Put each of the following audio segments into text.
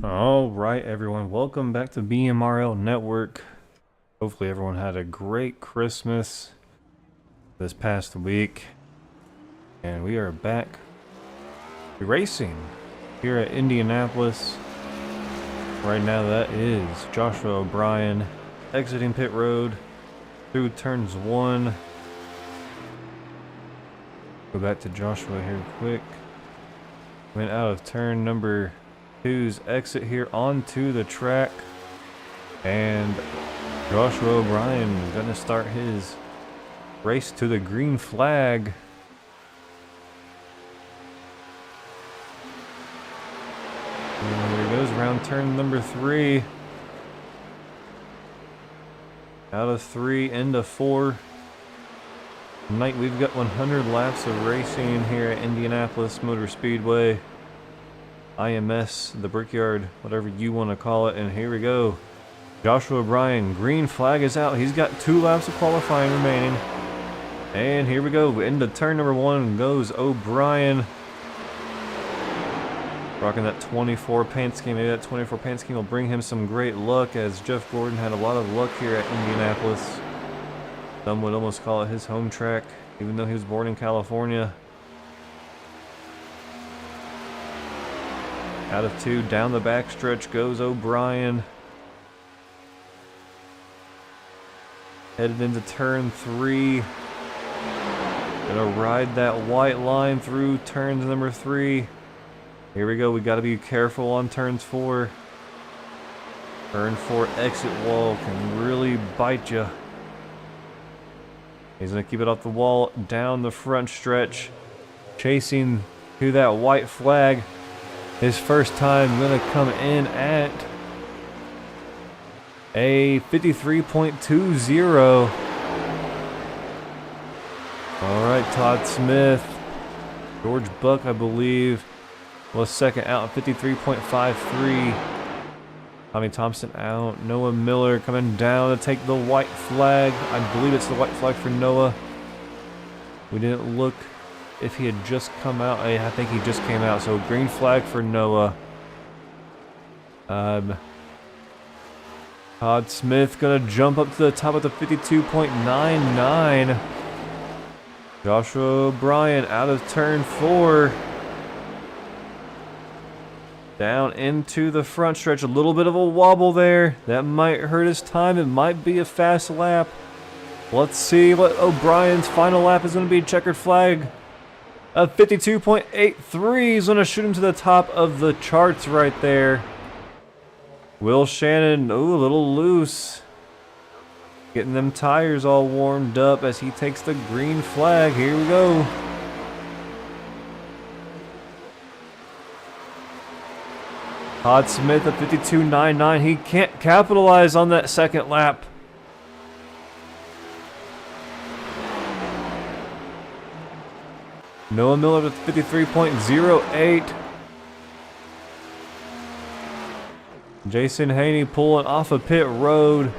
All right, everyone. Welcome back to BMRL Network. Hopefully everyone had a great Christmas this past week. And we are back racing here at Indianapolis. Right now that is Joshua O'Brien exiting pit road through turns 1. Go back to Joshua here quick. Went out of turn number 2's exit here onto the track, and Joshua O'Brien gonna start his race to the green flag. And there he goes around turn number 3. Out of 3 into 4. Tonight we've got 100 laps of racing here at Indianapolis Motor Speedway. IMS, the Brickyard, whatever you want to call it. And here we go. Joshua O'Brien, green flag is out. He's got 2 laps of qualifying remaining. And here we go. Into turn number 1 goes O'Brien. Rocking that 24 paint scheme. Maybe that 24 paint scheme will bring him some great luck, as Jeff Gordon had a lot of luck here at Indianapolis. Some would almost call it his home track, even though he was born in California. Out of 2, down the backstretch goes O'Brien. Headed into turn 3. Gonna ride that white line through turns number 3. Here we go, we gotta be careful on turns 4. Turn 4 exit wall can really bite you. He's gonna keep it off the wall, down the front stretch. Chasing to that white flag. His first time gonna come in at a 53.20. Alright, Todd Smith. George Buck, I believe, was second out at 53.53. Tommy Thompson out. Noah Miller coming down to take the white flag. I believe it's the white flag for Noah. We didn't look if he had just come out. I think he just came out, so green flag for Noah. Todd Smith gonna jump up to the top of the 52.99. Joshua O'Brien out of turn 4. Down into the front stretch. A little bit of a wobble there. That might hurt his time. It might be a fast lap. Let's see what O'Brien's final lap is going to be. Checkered flag. A 52.83 is going to shoot him to the top of the charts right there. Will Shannon, ooh, a little loose. Getting them tires all warmed up as he takes the green flag. Here we go. Todd Smith at 52.99. He can't capitalize on that second lap. Noah Miller at 53.08. Jason Haney pulling off of pit road.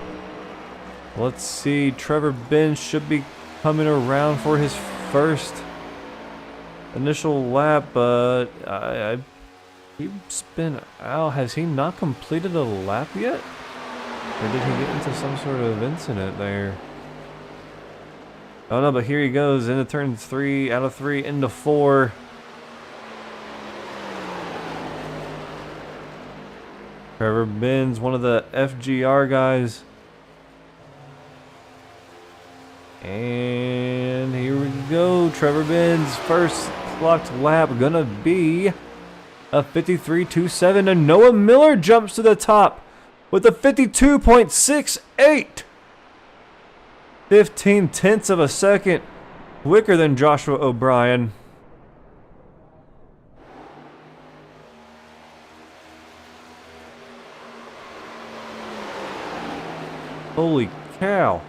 Let's see. Trevor Benz should be coming around for his first initial lap, but he's been out. Has he not completed a lap yet? Or did he get into some sort of incident there? Oh no, but here he goes into turn 3, out of 3, into 4. Trevor Benz, one of the FGR guys. And here we go. Trevor Benz, first clocked lap gonna be a 53.27, and Noah Miller jumps to the top with a 52.68. 15/10 of a second quicker than Joshua O'Brien. Holy cow.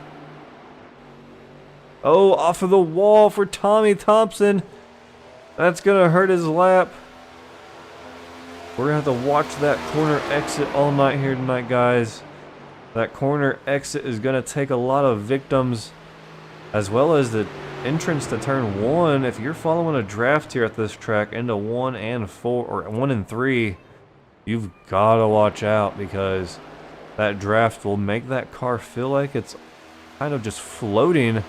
Oh, off of the wall for Tommy Thompson. That's gonna hurt his lap. We're gonna have to watch that corner exit all night here tonight, guys. That corner exit is gonna take a lot of victims, as well as the entrance to turn 1. If you're following a draft here at this track into 1 and 4, or 1 and 3, you've got to watch out because that draft will make that car feel like it's kind of just floating.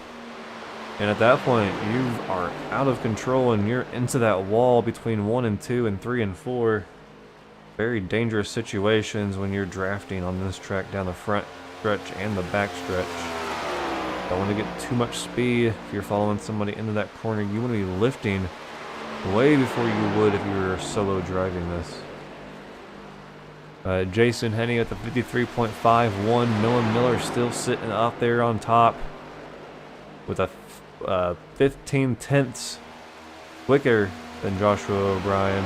And at that point, you are out of control and you're into that wall between 1 and 2 and 3 and 4. Very dangerous situations when you're drafting on this track down the front stretch and the back stretch. Don't want to get too much speed if you're following somebody into that corner. You want to be lifting way before you would if you were solo driving this. Jason Henney at the 53.51. Noah Miller still sitting up there on top with a 15 tenths quicker than Joshua O'Brien.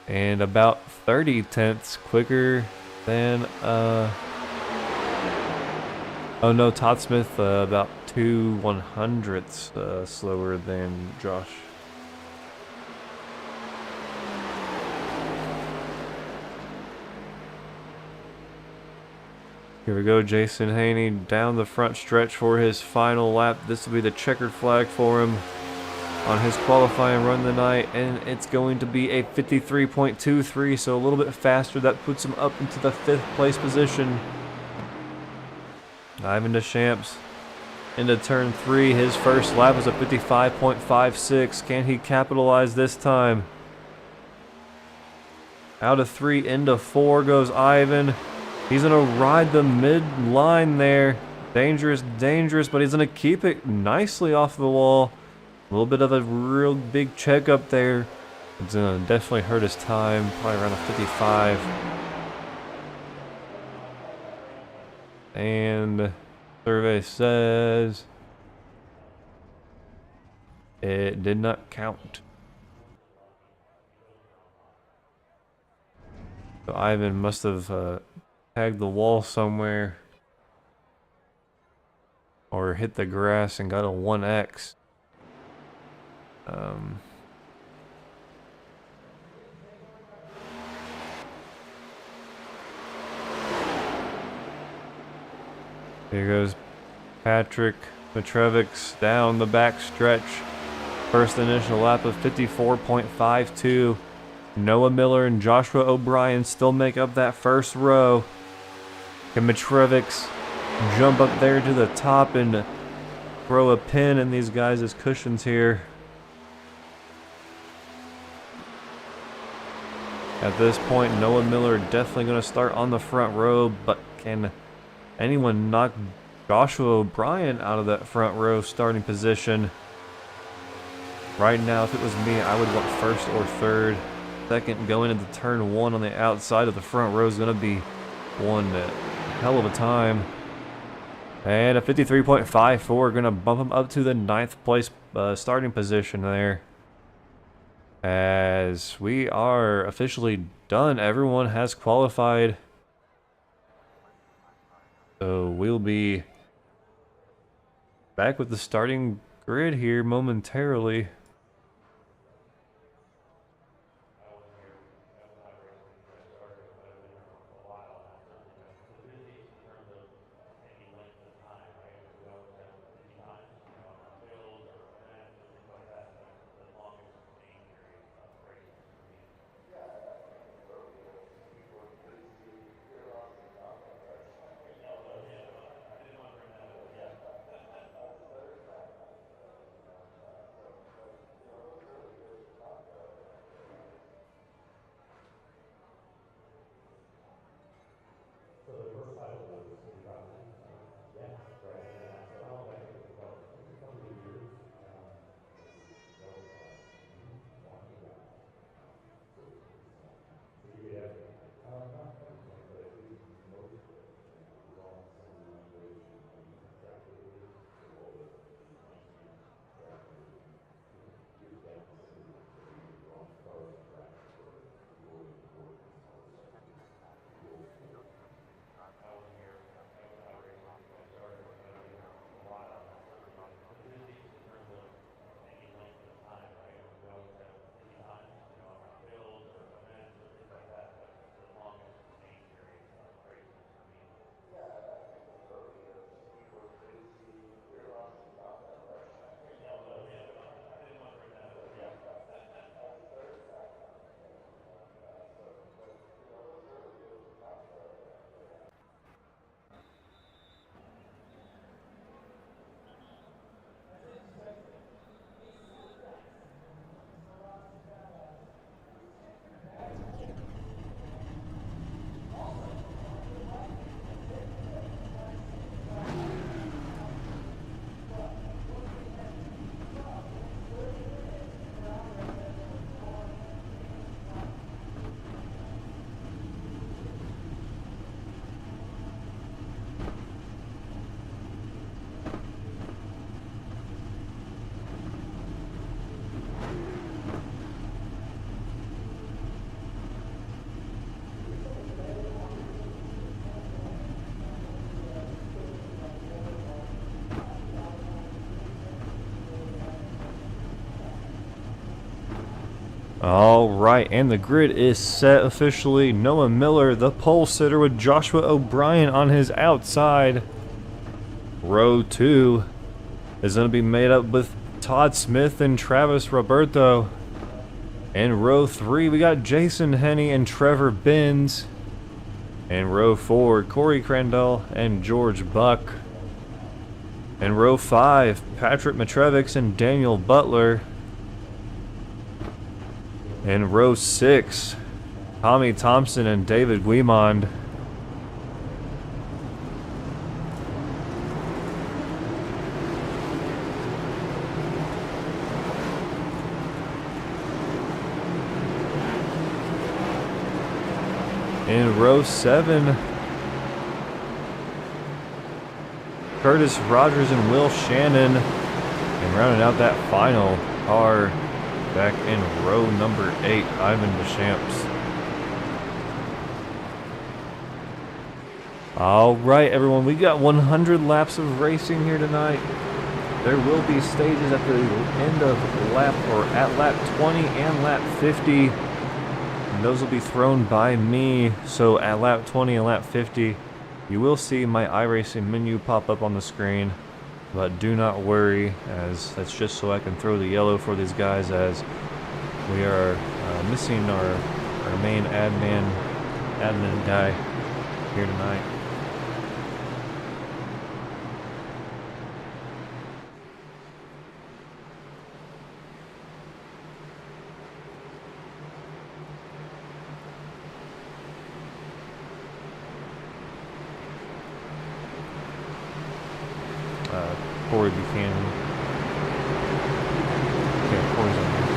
And about 30 tenths quicker than, oh no, Todd Smith about 2/100ths slower than Josh. Here we go, Jason Haney down the front stretch for his final lap. This will be the checkered flag for him on his qualifying run tonight, and it's going to be a 53.23, so a little bit faster. That puts him up into the 5th place position. Ivan Deschamps into turn 3. His first lap was a 55.56. Can he capitalize this time? Out of 3 into 4 goes Ivan. He's going to ride the mid-line there. Dangerous, dangerous, but he's going to keep it nicely off the wall. A little bit of a real big check up there. It's going to definitely hurt his time, probably around a 55. And survey says it did not count. So Ivan must have tagged the wall somewhere or hit the grass and got a 1X. Here goes Patrick Matrevics down the back stretch. First initial lap of 54.52. Noah Miller and Joshua O'Brien still make up that first row. Can Matrevics jump up there to the top and throw a pin in these guys' cushions here? At this point, Noah Miller definitely going to start on the front row, but can anyone knock Joshua O'Brien out of that front row starting position? Right now, if it was me, I would want first or third. Second going into turn 1 on the outside of the front row is going to be one hell of a time. And a 53.54, going to bump him up to the 9th place starting position there. As we are officially done, everyone has qualified. So we'll be back with the starting grid here momentarily. Alright, and the grid is set officially. Noah Miller, the pole sitter, with Joshua O'Brien on his outside. Row 2 is going to be made up with Todd Smith and Travis Roberto. In row 3, we got Jason Henney and Trevor Benz. In row 4, Corey Crandall and George Buck. In row 5, Patrick Matrevics and Daniel Butler. In row 6, Tommy Thompson and David Guimond. In row 7, Curtis Rogers and Will Shannon. And rounding out that final car, back in row number 8, Ivan Deschamps. Alright everyone, we got 100 laps of racing here tonight. There will be stages at the end of lap, or at lap 20 and lap 50. And those will be thrown by me. So at lap 20 and lap 50, you will see my iRacing menu pop up on the screen. But do not worry, as that's just so I can throw the yellow for these guys, as we are missing our main admin guy here tonight. Corey Buchanan. Yeah, Corey's on here.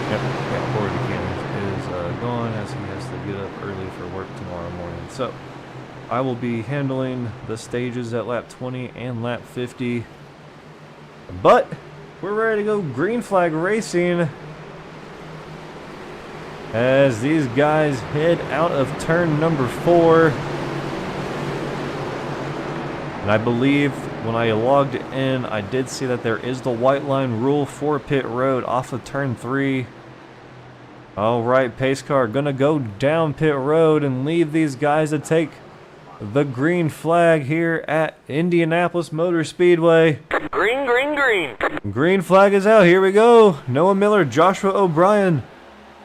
Yep, yeah, Corey Buchanan is gone, as he has to get up early for work tomorrow morning. So, I will be handling the stages at lap 20 and lap 50. But, we're ready to go green flag racing, as these guys head out of turn number 4. And I believe when I logged in, I did see that there is the white line rule for pit road off of turn 3. Alright, pace car gonna go down pit road and leave these guys to take the green flag here at Indianapolis Motor Speedway. Green, green, green. Green flag is out. Here we go. Noah Miller, Joshua O'Brien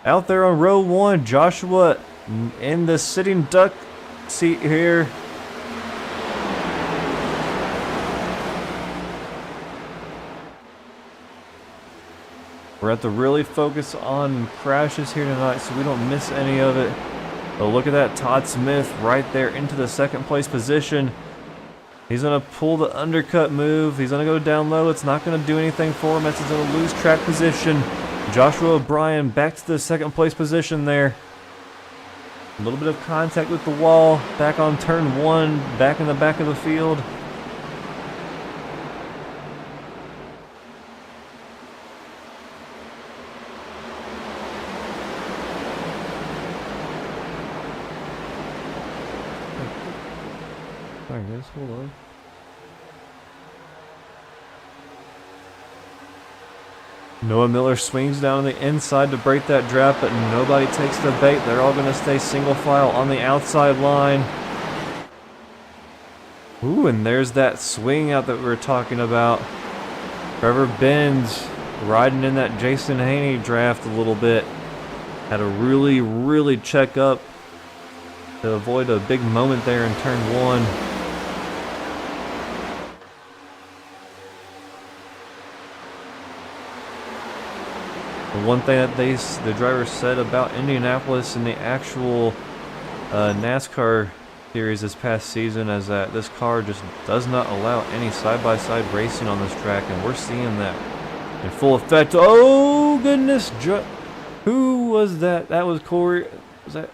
out there on row 1. Joshua in the sitting duck seat here. We're at to really focus on crashes here tonight so we don't miss any of it. But look at that, Todd Smith right there into the second place position. He's going to pull the undercut move. He's going to go down low. It's not going to do anything for him as he's going to lose track position. Joshua O'Brien back to the second place position there. A little bit of contact with the wall. Back on turn 1, back in the back of the field. Alright guys, hold on. Noah Miller swings down on the inside to break that draft, but nobody takes the bait. They're all going to stay single file on the outside line. Ooh, and there's that swing out that we were talking about. Trevor Benz riding in that Jason Haney draft a little bit. Had to really check up to avoid a big moment there in turn 1. The one thing that the drivers said about Indianapolis and the actual NASCAR series this past season is that this car just does not allow any side-by-side racing on this track, and we're seeing that in full effect. Oh goodness, who was that? That was Corey. Was that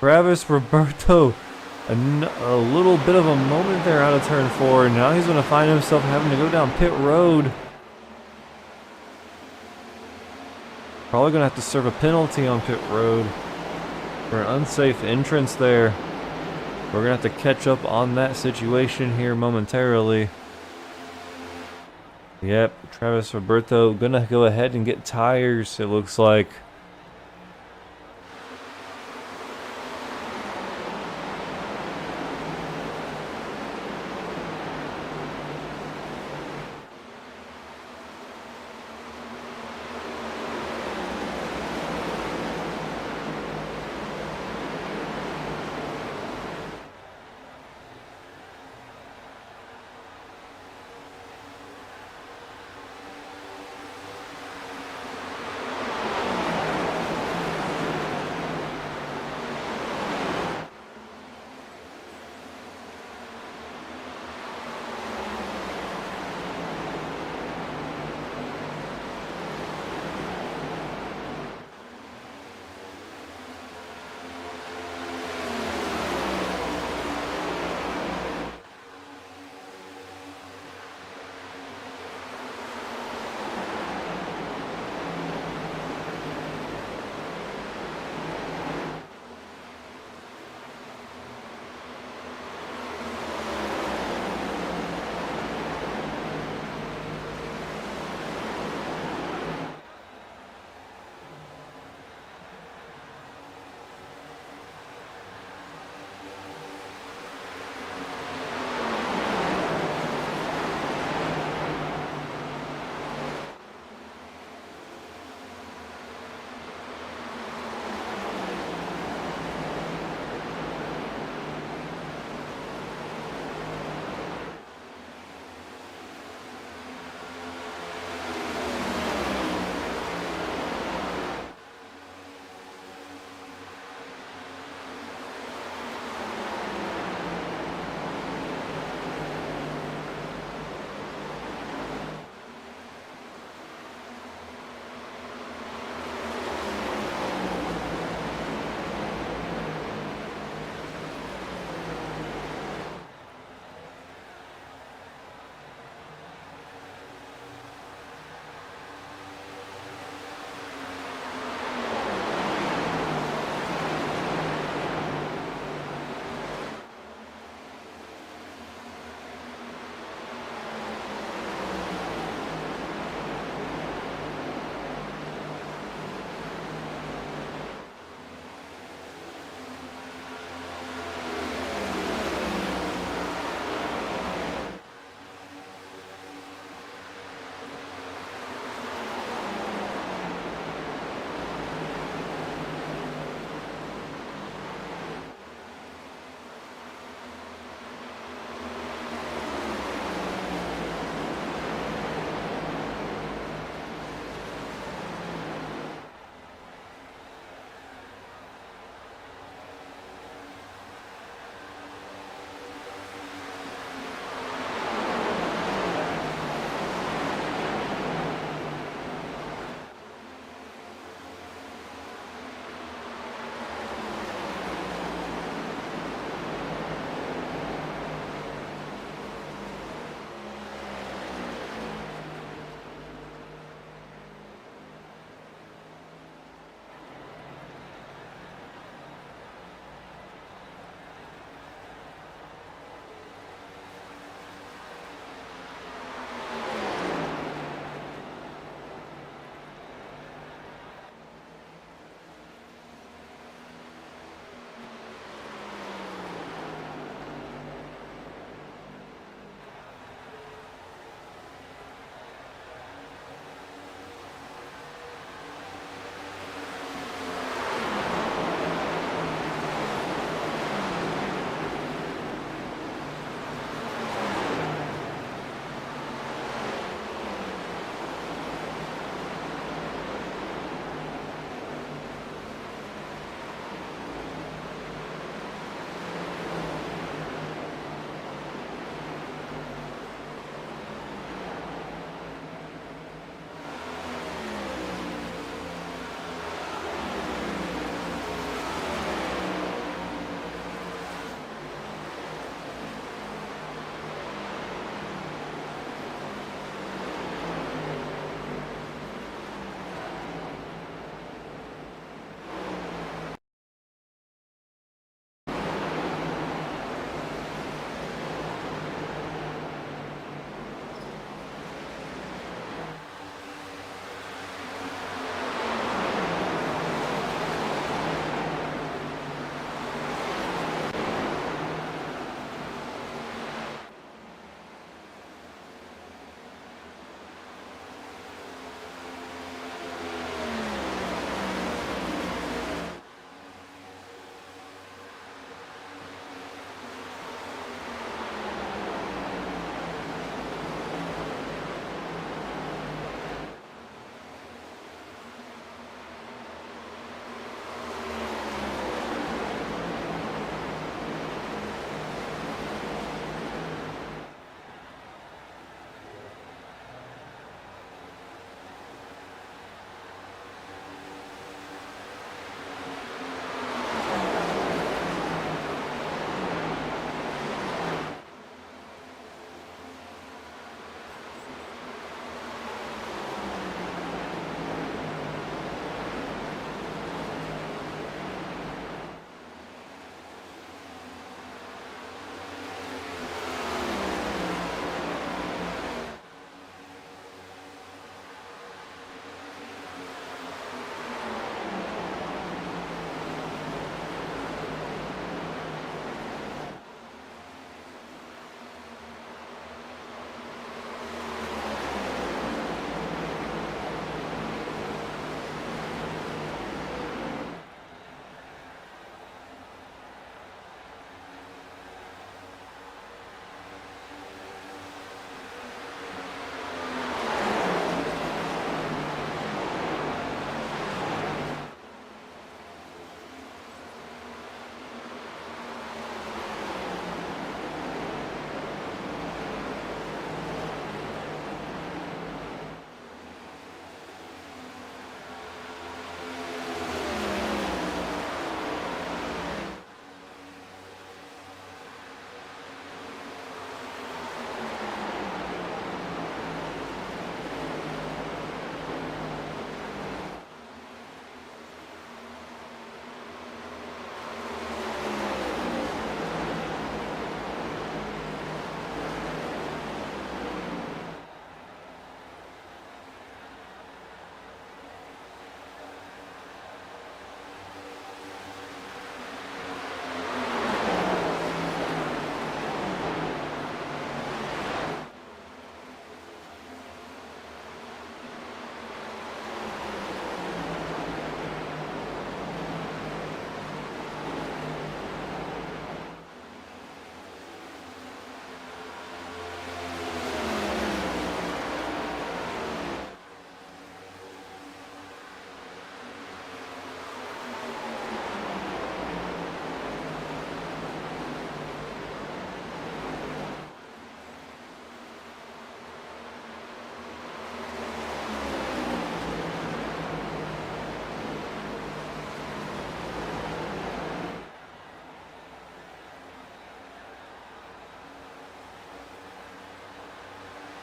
Travis Roberto? A little bit of a moment there out of turn 4. Now he's going to find himself having to go down pit road. Probably going to have to serve a penalty on pit road for an unsafe entrance there. We're going to have to catch up on that situation here momentarily. Yep, Travis Roberto gonna go ahead and get tires, it looks like.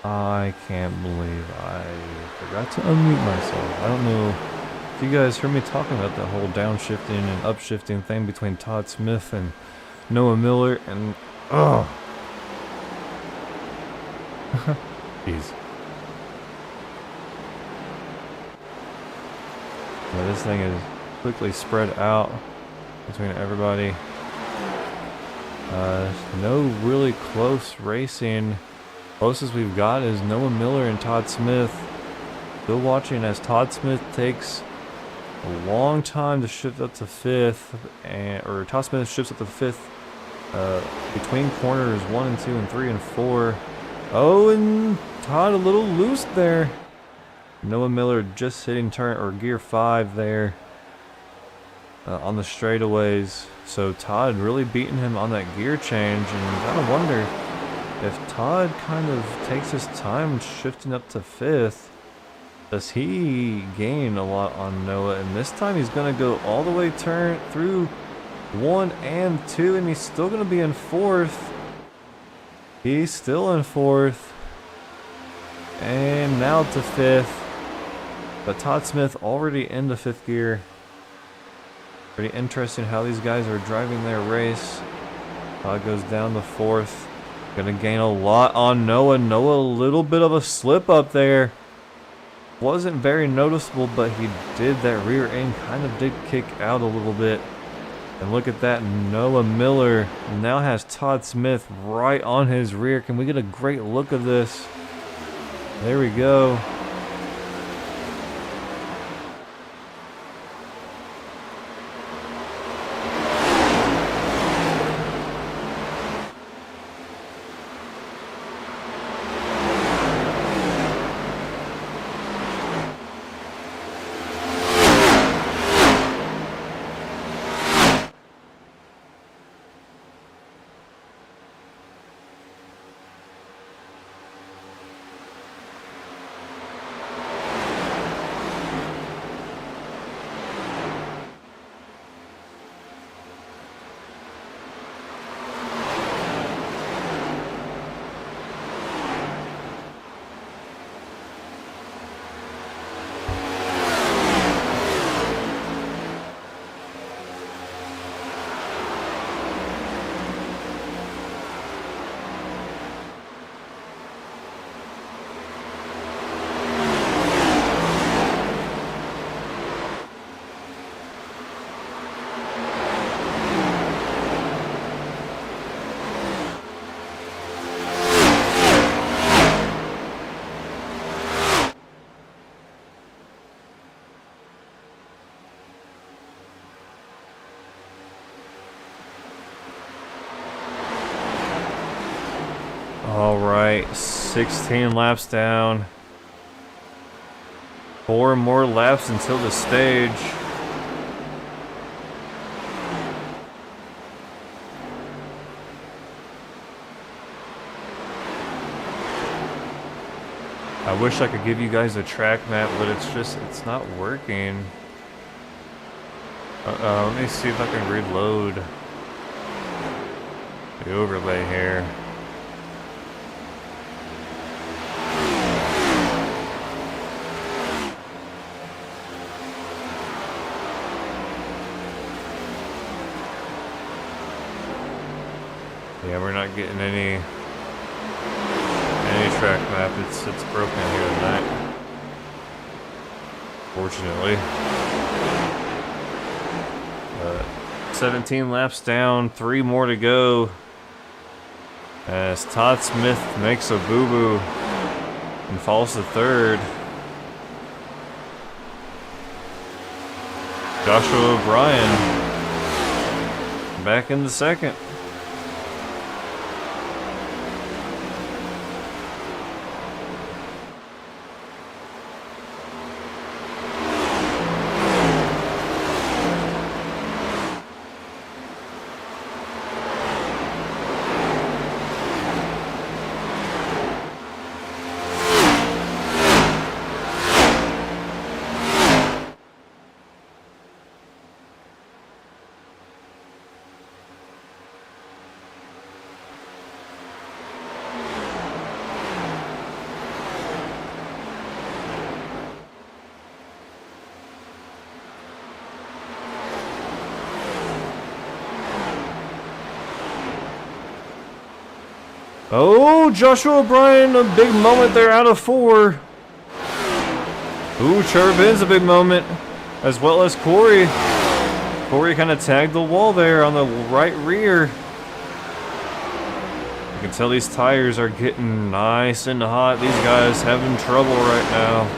I can't believe I forgot to unmute myself. I don't know if you guys heard me talking about that whole downshifting and upshifting thing between Todd Smith and Noah Miller, and oh, jeez. Yeah, this thing is quickly spread out between everybody. No really close racing. Closest we've got is Noah Miller and Todd Smith. Still watching as Todd Smith takes a long time to shift up to fifth, or Todd Smith shifts up to fifth between corners 1 and 2 and 3 and 4. Oh, and Todd a little loose there. Noah Miller just hitting turn or gear 5 there on the straightaways. So Todd really beating him on that gear change, and you gotta wonder if Todd kind of takes his time shifting up to fifth, does he gain a lot on Noah? And this time he's gonna go all the way turn through 1 and 2, and he's still gonna be in fourth. He's still in fourth. And now to fifth. But Todd Smith already in the fifth gear. Pretty interesting how these guys are driving their race. Todd goes down to fourth. Gonna gain a lot on Noah. Noah, a little bit of a slip up there. Wasn't very noticeable, but he did, that rear end kind of did kick out a little bit. And look at that, Noah Miller now has Todd Smith right on his rear. Can we get a great look of this? There we go. All right, 16 laps down. 4 more laps until the stage. I wish I could give you guys a track map, but it's not working. Let me see if I can reload the overlay here. Yeah, we're not getting any track map. It's broken here tonight, fortunately. 17 laps down, 3 more to go, as Todd Smith makes a boo-boo and falls to third. Joshua O'Brien back in the second. Oh, Joshua O'Brien, a big moment there out of 4. Ooh, Trevor Ben's a big moment, as well as Corey. Corey kind of tagged the wall there on the right rear. You can tell these tires are getting nice and hot. These guys having trouble right now.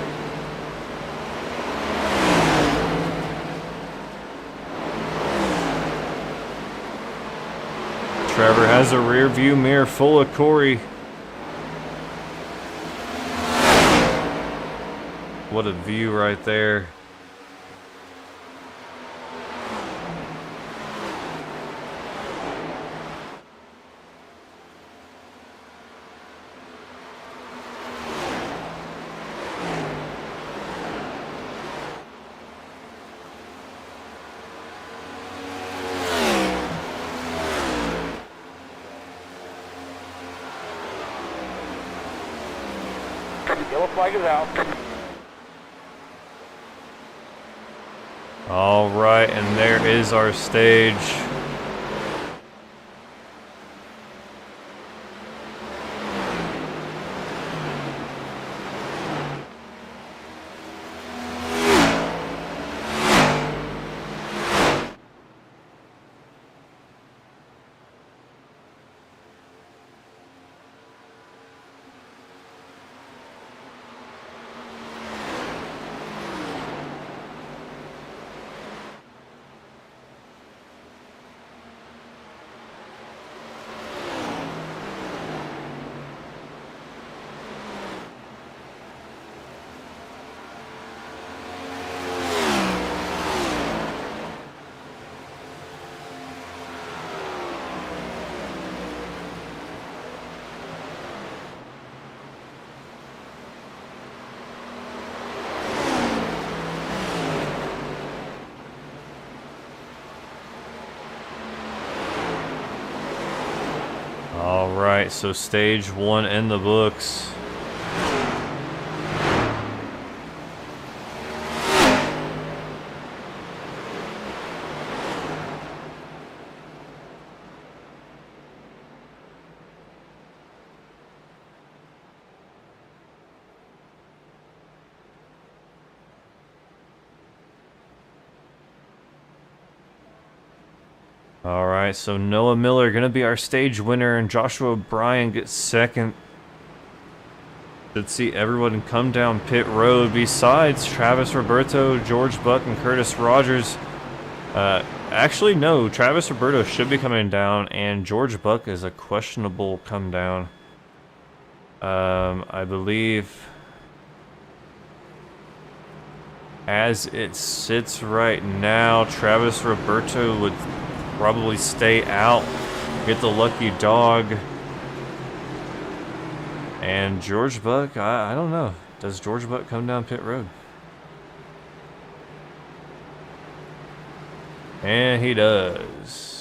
Trevor has a rear view mirror full of Corey. What a view right there. Yellow flag is out. All right, and there is our stage. Alright, so stage 1 in the books. Alright, so Noah Miller gonna be our stage winner, and Joshua O'Brien gets second. Let's see everyone come down pit road besides Travis Roberto, George Buck, and Curtis Rogers. Actually, no, Travis Roberto should be coming down, and George Buck is a questionable come down. I believe as it sits right now, Travis Roberto would probably stay out, get the lucky dog. And George Buck, I don't know. Does George Buck come down pit road? And he does.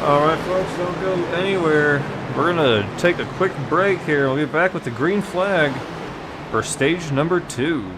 Alright folks, don't go anywhere. We're gonna take a quick break here. We'll be back with the green flag for stage number 2.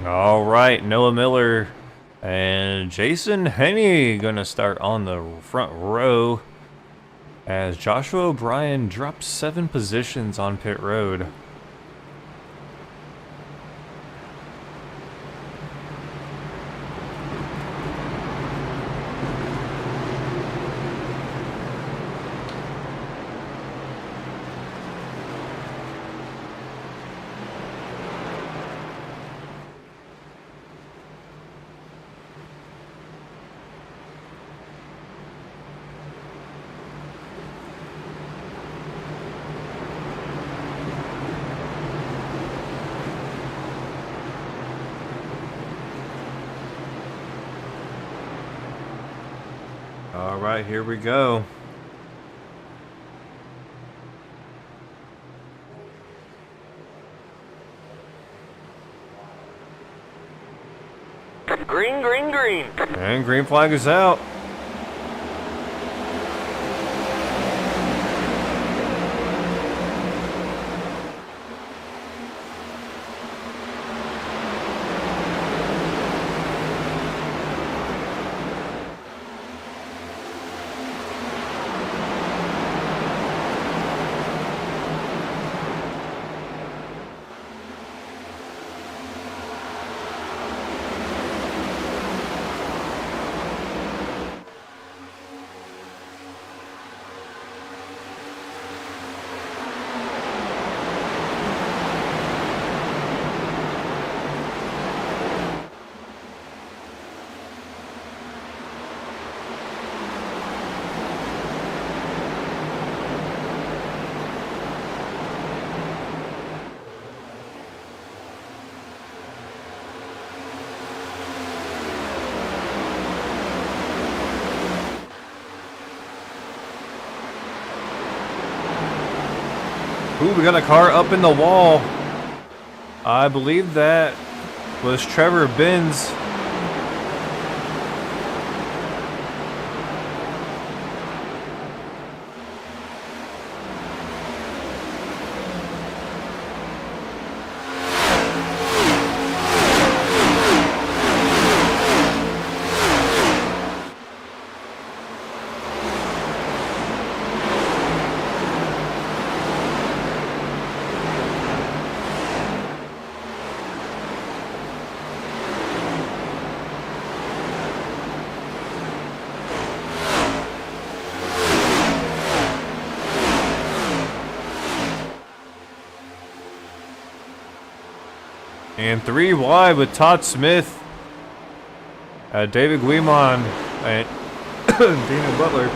All right, Noah Miller and Jason Henney gonna start on the front row as Joshua O'Brien drops 7 positions on pit road. All right, here we go. Green, green, green. And green flag is out. Ooh, we got a car up in the wall. I believe that was Trevor Benz. And 3 wide with Todd Smith, David Guimond, and Dana Butler.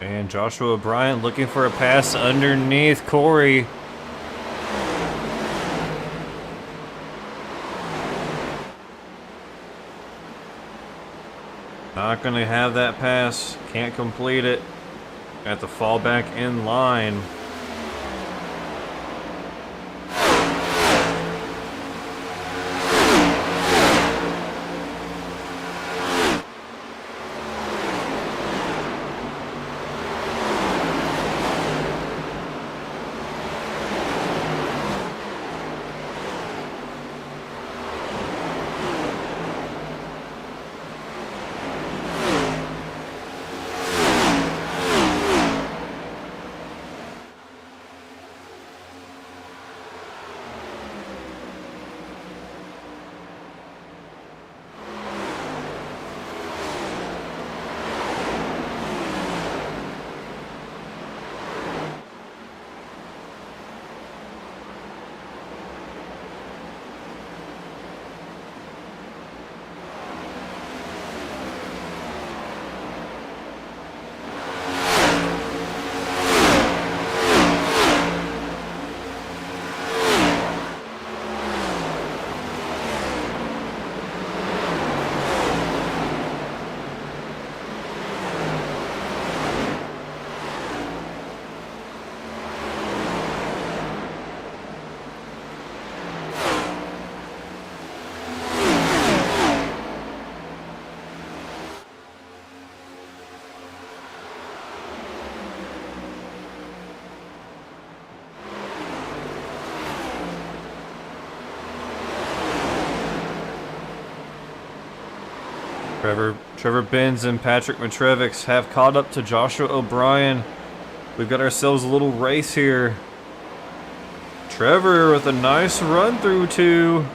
And Joshua Bryant looking for a pass underneath Corey. Not going to have that pass. Can't complete it. Got to fall back in line. Trevor Benz and Patrick Matrevics have caught up to Joshua O'Brien. We've got ourselves a little race here. Trevor with a nice run through two.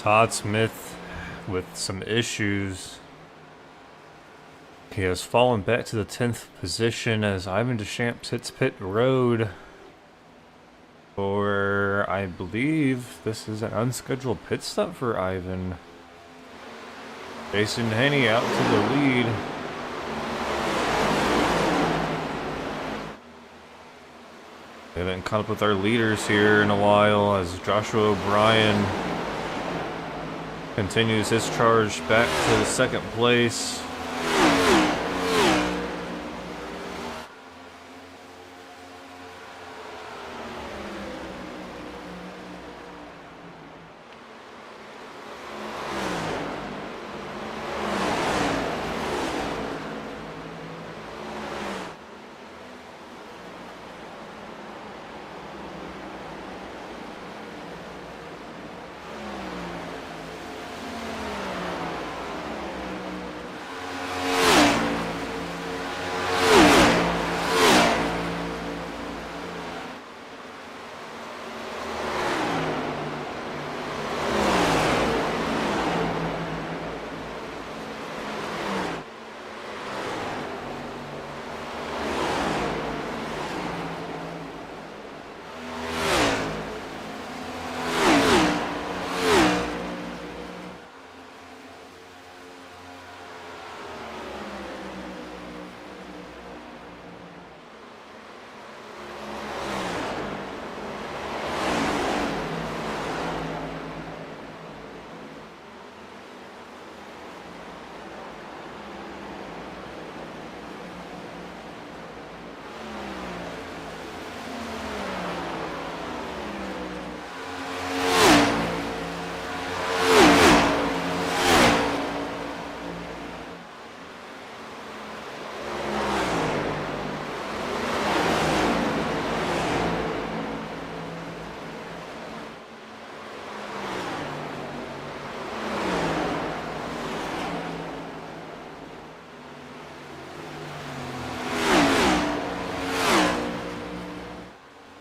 Todd Smith with some issues. He has fallen back to the 10th position as Ivan Deschamps hits pit road. Or I believe this is an unscheduled pit stop for Ivan. Jason Haney out to the lead. We haven't caught up with our leaders here in a while as Joshua O'Brien continues his charge back to second place.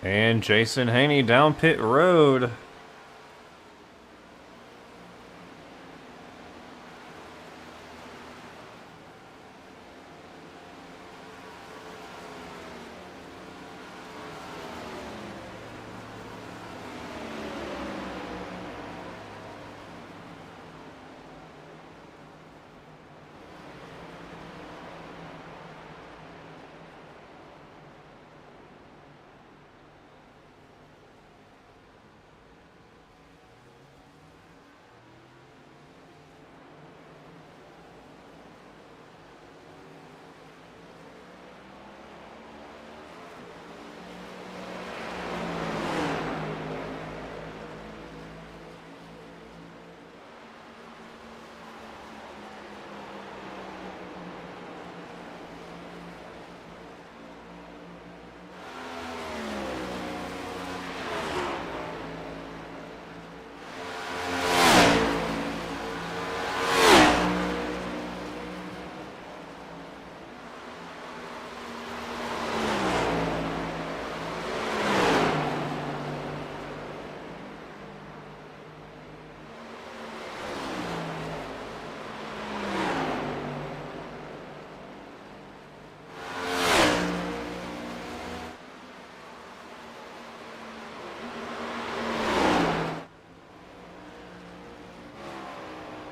And Jason Haney down pit road.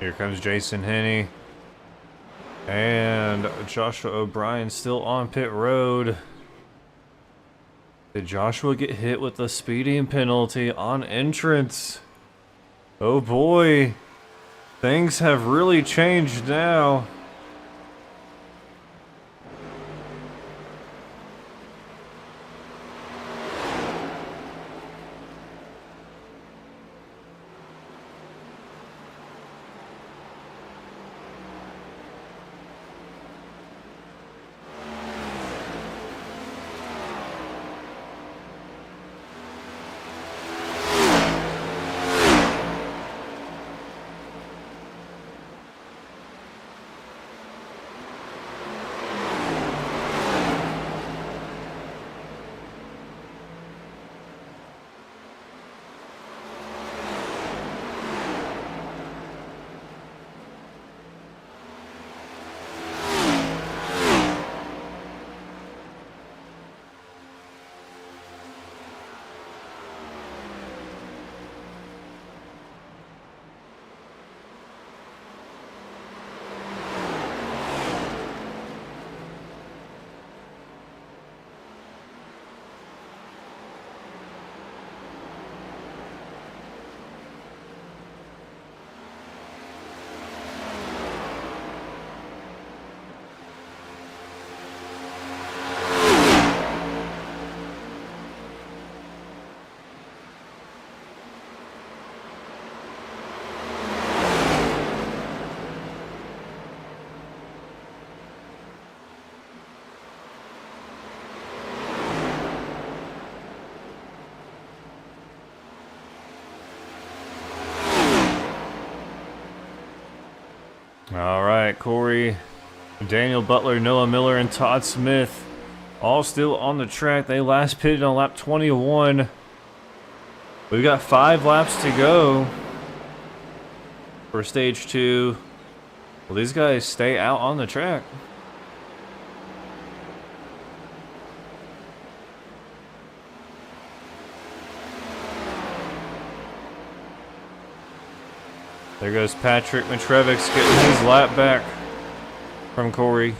Here comes Jason Henney. And Joshua O'Brien still on pit road. Did Joshua get hit with a speeding penalty on entrance? Oh boy. Things have really changed now. right, Corey, Daniel Butler, Noah Miller, and Todd Smith all still on the track. They last pitted on lap 21. We've got 5 laps to go for stage 2. Will these guys stay out on the track? There goes Patrick Matrevics getting his lap back from Corey.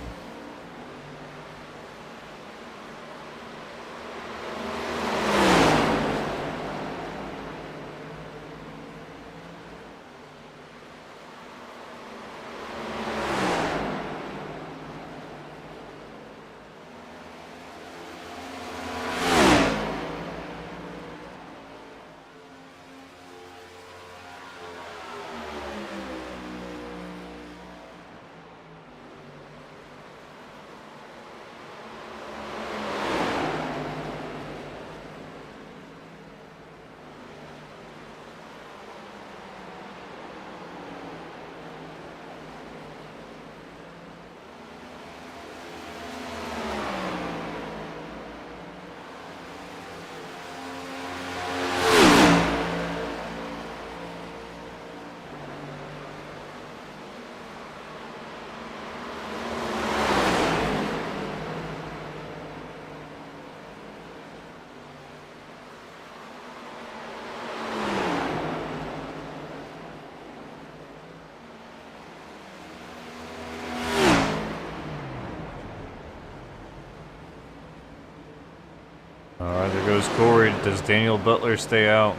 Alright, there goes Corey. Does Daniel Butler stay out?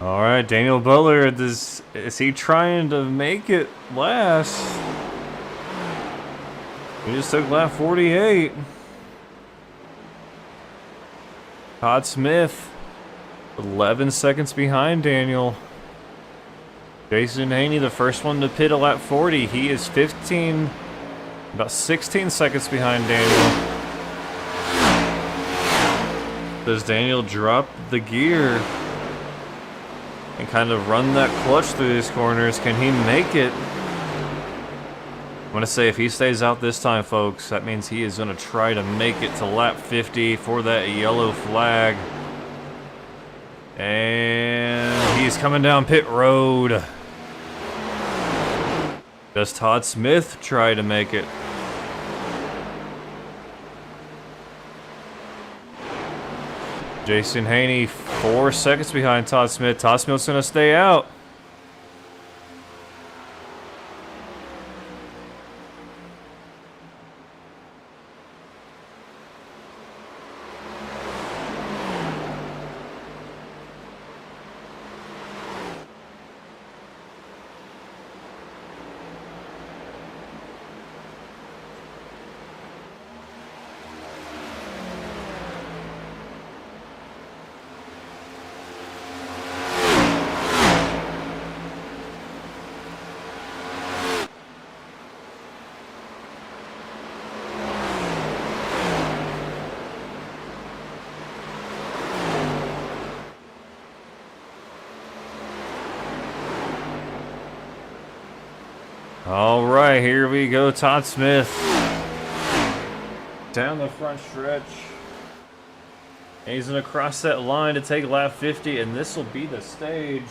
Alright, Daniel Butler, is he trying to make it last? We just took lap 48. Todd Smith, 11 seconds behind Daniel. Jason Haney, the first one to pit at lap 40. He is 15, about 16 seconds behind Daniel. Does Daniel drop the gear and kind of run that clutch through these corners? Can he make it? I'm going to say if he stays out this time, folks, that means he is going to try to make it to lap 50 for that yellow flag. And he's coming down pit road. Does Todd Smith try to make it? Jason Haney, 4 seconds behind Todd Smith. Todd Smith's going to stay out. All right, here we go. Todd Smith down the front stretch. And he's gonna cross that line to take lap 50, and this will be the stage.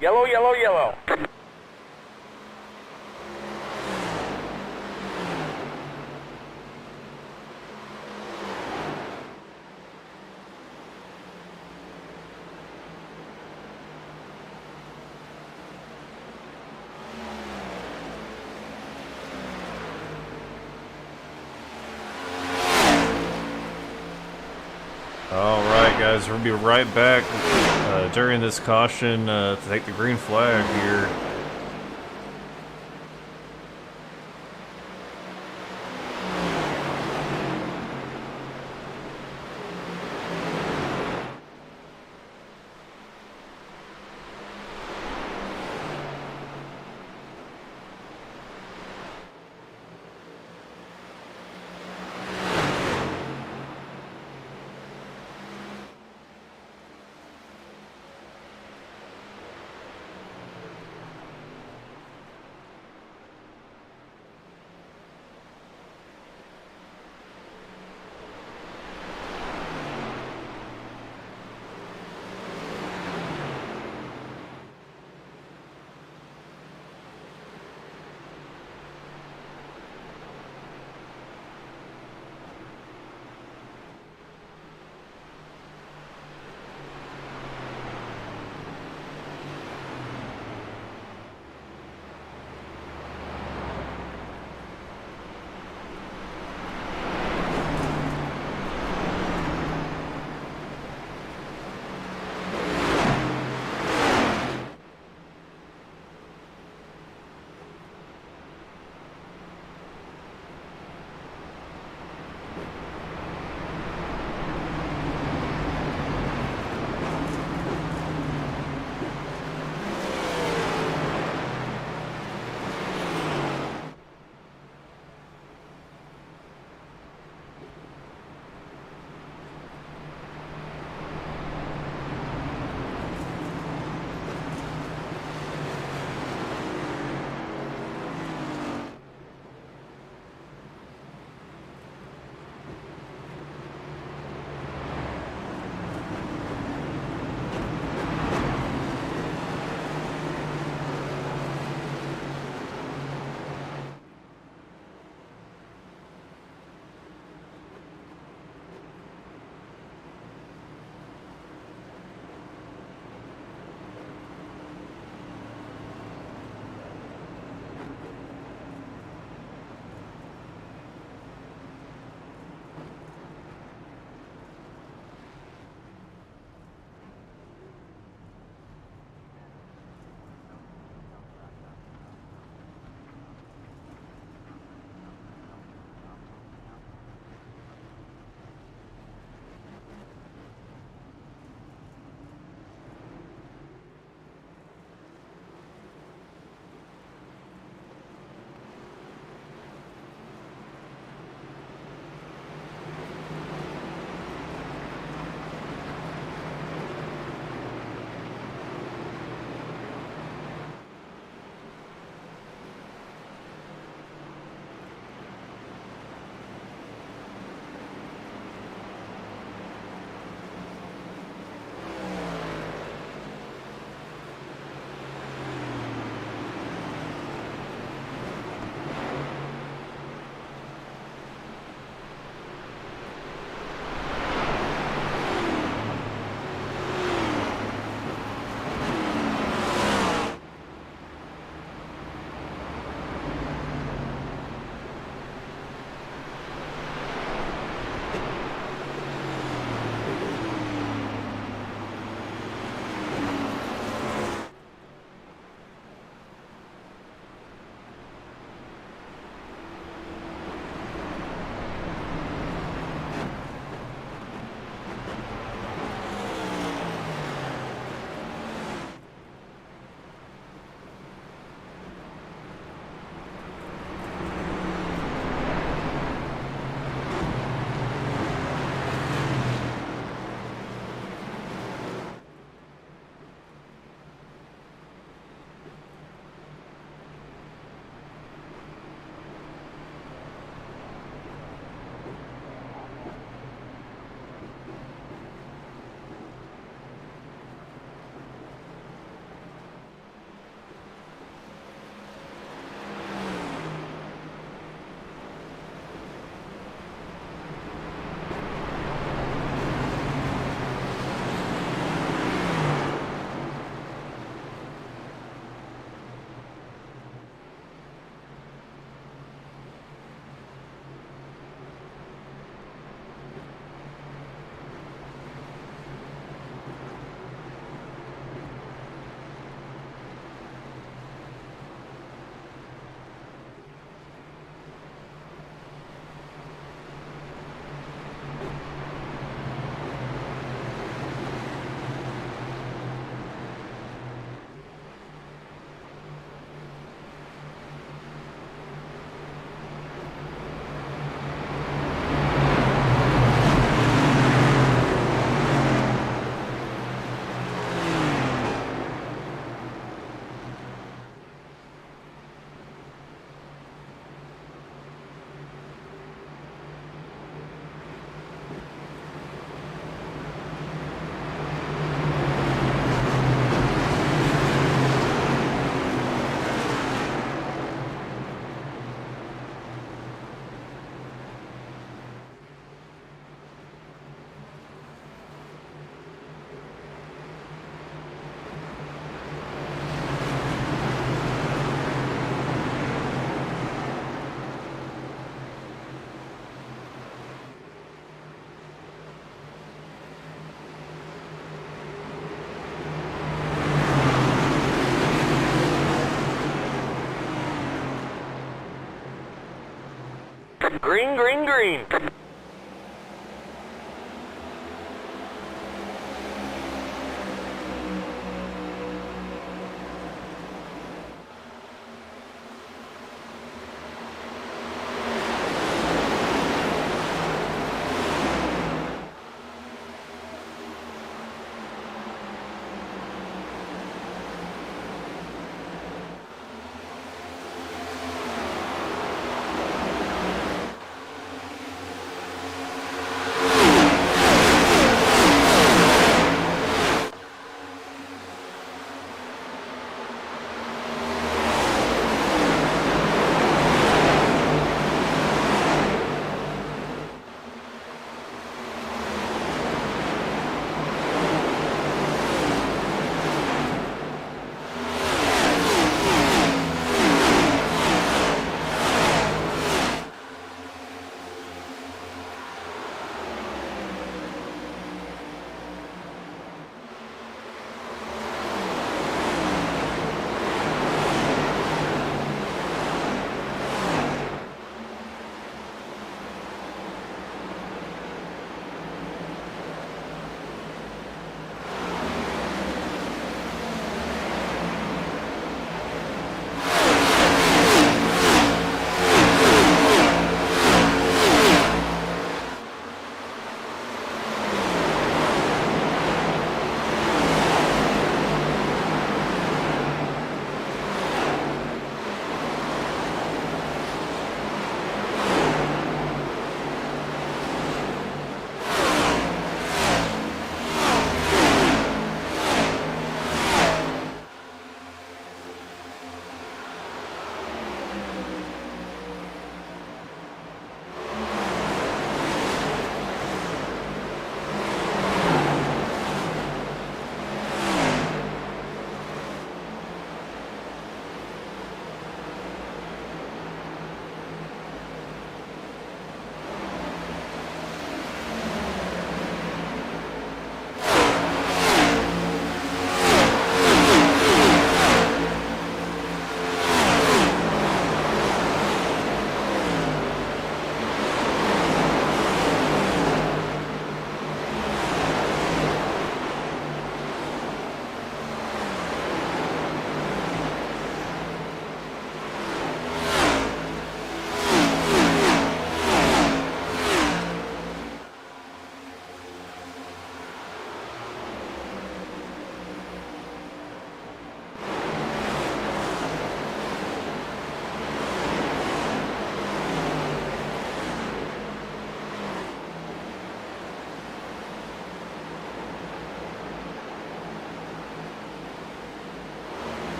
Yellow, yellow, yellow. Alright guys, we'll be right back during this caution to take the green flag here. Green, green, green.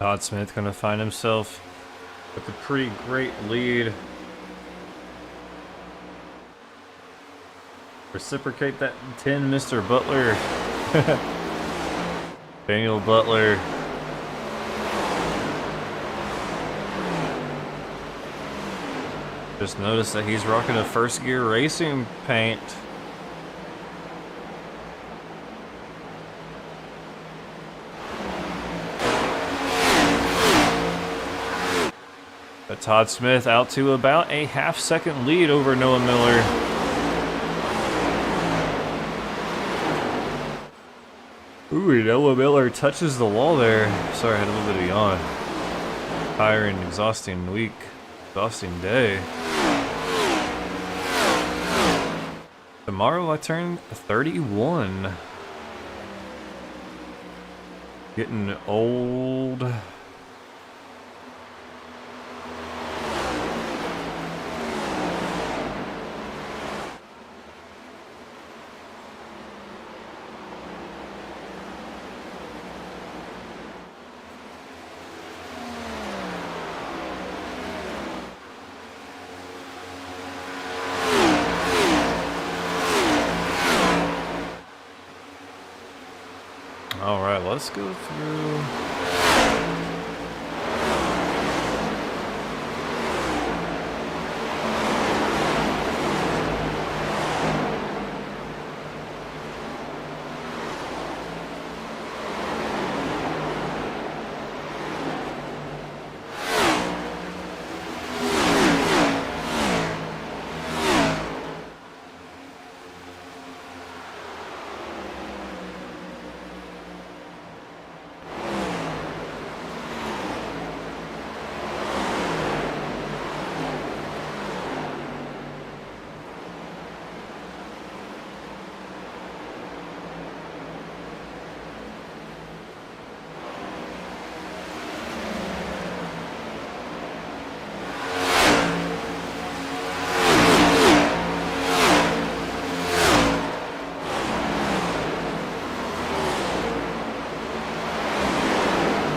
Todd Smith gonna find himself with a pretty great lead. Reciprocate that 10, Mr. Butler. Daniel Butler. Just noticed that he's rocking a first gear racing paint. But Todd Smith out to about a half-second lead over Noah Miller. Ooh, Noah Miller touches the wall there. Sorry, I had a little bit of yawn. Tiring, exhausting week, exhausting day. Tomorrow I turn 31. Getting old. let's go through.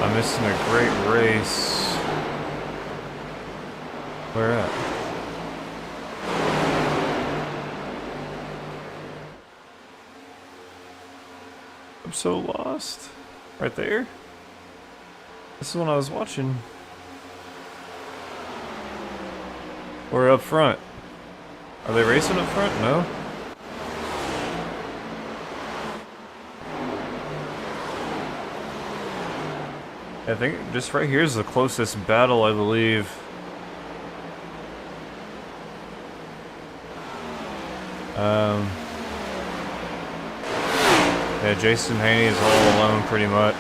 I'm missing a great race. Where at? I'm so lost. Right there? This is the one I was watching. Or up front. Are they racing up front? No? I think just right here is the closest battle, I believe. Yeah, Jason Haney is all alone pretty much.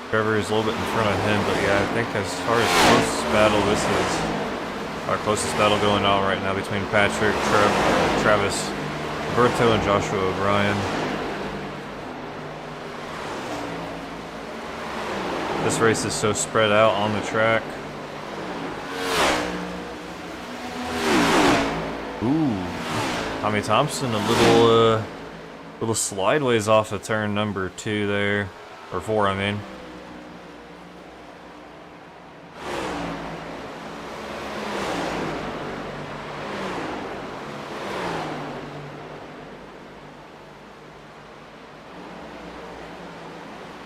Trevor is a little bit in front of him, but yeah, I think as far as closest battle, this is our closest battle going on right now between Patrick, Travis, Roberto, and Joshua O'Brien. This race is so spread out on the track. Ooh, Tommy Thompson, a little slideways off of turn number 2 there, or 4, I mean.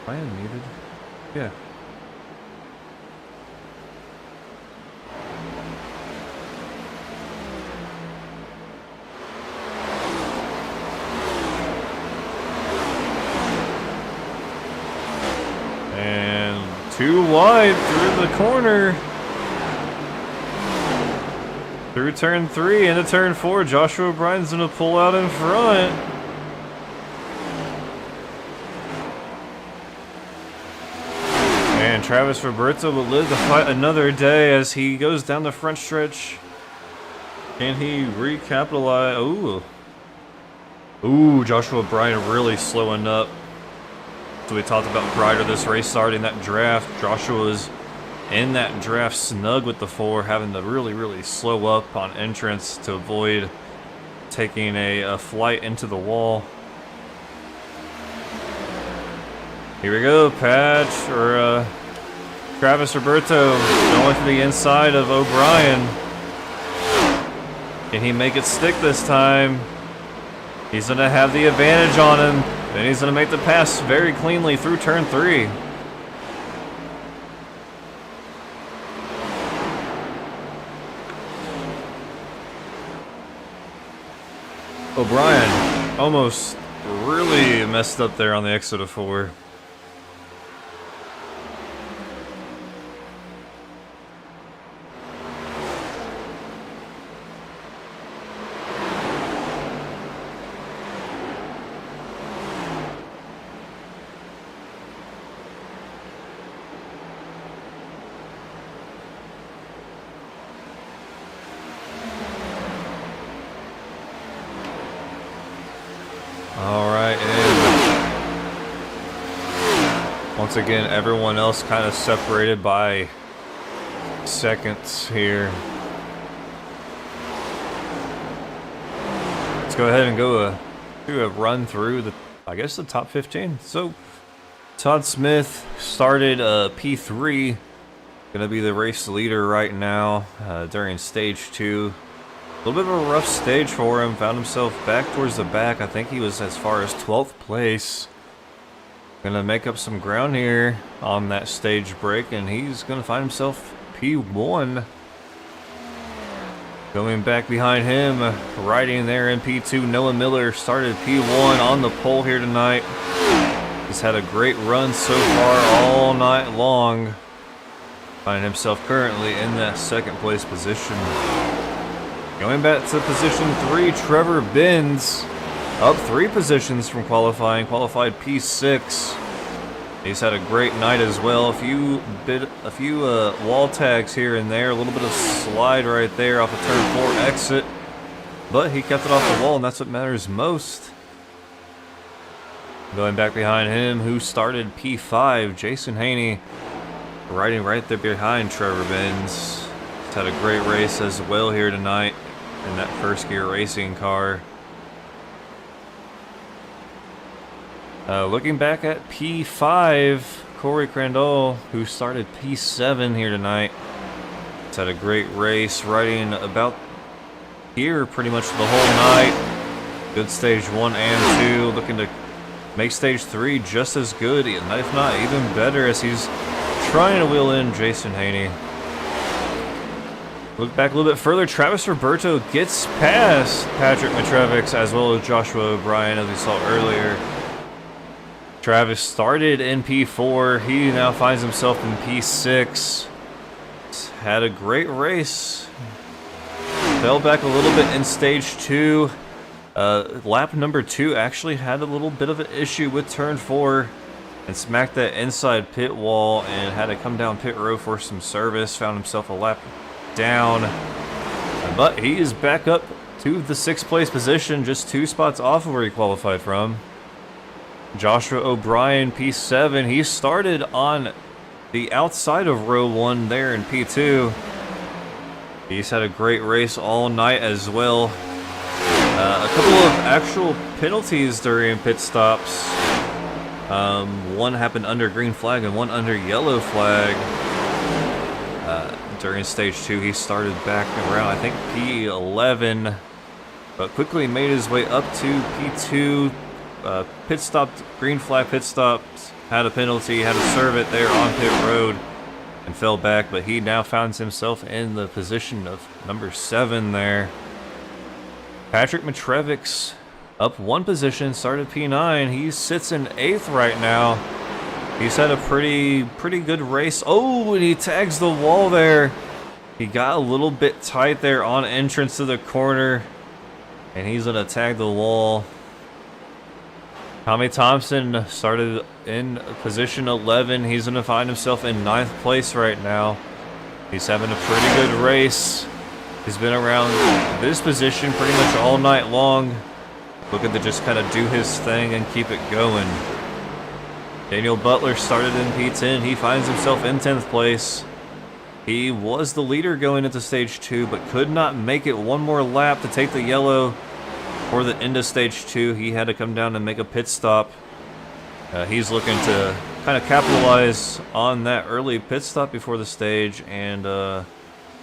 I am muted. Yeah. And too wide through the corner. Through turn 3 into turn 4, Joshua O'Brien's gonna pull out in front. And Travis Roberto will live to fight another day as he goes down the front stretch. Can he recapitalize? Ooh, Joshua O'Brien really slowing up. So we talked about prior to this race starting, that draft. Joshua was in that draft snug with the 4, having to really slow up on entrance to avoid taking a flight into the wall. Here we go, Travis Roberto going to the inside of O'Brien. Can he make it stick this time? He's going to have the advantage on him, and he's going to make the pass very cleanly through turn 3. O'Brien almost really messed up there on the exit of 4. Alright, and once again, everyone else kind of separated by seconds here. Let's go ahead and do a run through the, I guess, the top 15. So, Todd Smith started P3, gonna be the race leader right now during stage 2. A little bit of a rough stage for him, found himself back towards the back. I think he was as far as 12th place. Gonna make up some ground here on that stage break, and he's gonna find himself P1. Going back behind him, riding there in P2, Noah Miller started P1 on the pole here tonight. He's had a great run so far all night long. Finding himself currently in that second place position. Going back to position 3, Trevor Benz, up 3 positions from qualifying, qualified P6. He's had a great night as well. A few wall tags here and there, a little bit of slide right there off of turn 4 exit, but he kept it off the wall, and that's what matters most. Going back behind him, who started P5, Jason Haney, riding right there behind Trevor Benz. He's had a great race as well here tonight in that first gear racing car. Looking back at P5, Corey Crandall, who started P7 here tonight. He's had a great race, riding about here pretty much the whole night. Good stage 1 and 2, looking to make stage 3 just as good, if not even better, as he's trying to wheel in Jason Haney. Look back a little bit further, Travis Roberto gets past Patrick Matrevics as well as Joshua O'Brien, as we saw earlier. Travis started in P4, he now finds himself in P6. He's had a great race. Fell back a little bit in stage 2. Lap number 2 actually had a little bit of an issue with turn 4 and smacked that inside pit wall and had to come down pit road for some service. Found himself a lap down, but he is back up to the 6th place position, just 2 spots off of where he qualified from. Joshua O'Brien, P7. He started on the outside of row 1 there in P2. He's had a great race all night as well. A couple of actual penalties during pit stops. One happened under green flag and one under yellow flag. During stage 2, he started back around, I think, P11, but quickly made his way up to P2. Pit stopped, green flag pit stops, had a penalty, had to serve it there on pit road, and fell back, but he now finds himself in the position of number 7 there. Patrick Matrevics up 1 position, started P9. He sits in 8th right now. He's had a pretty good race. Oh, and he tags the wall there. He got a little bit tight there on entrance to the corner, and he's gonna tag the wall. Tommy Thompson started in position 11. He's going to find himself in 9th place right now. He's having a pretty good race. He's been around this position pretty much all night long, looking to just kind of do his thing and keep it going. Daniel Butler started in P10. He finds himself in 10th place. He was the leader going into stage 2, but could not make it one more lap to take the yellow. For the end of stage 2, he had to come down and make a pit stop. He's looking to kind of capitalize on that early pit stop before the stage and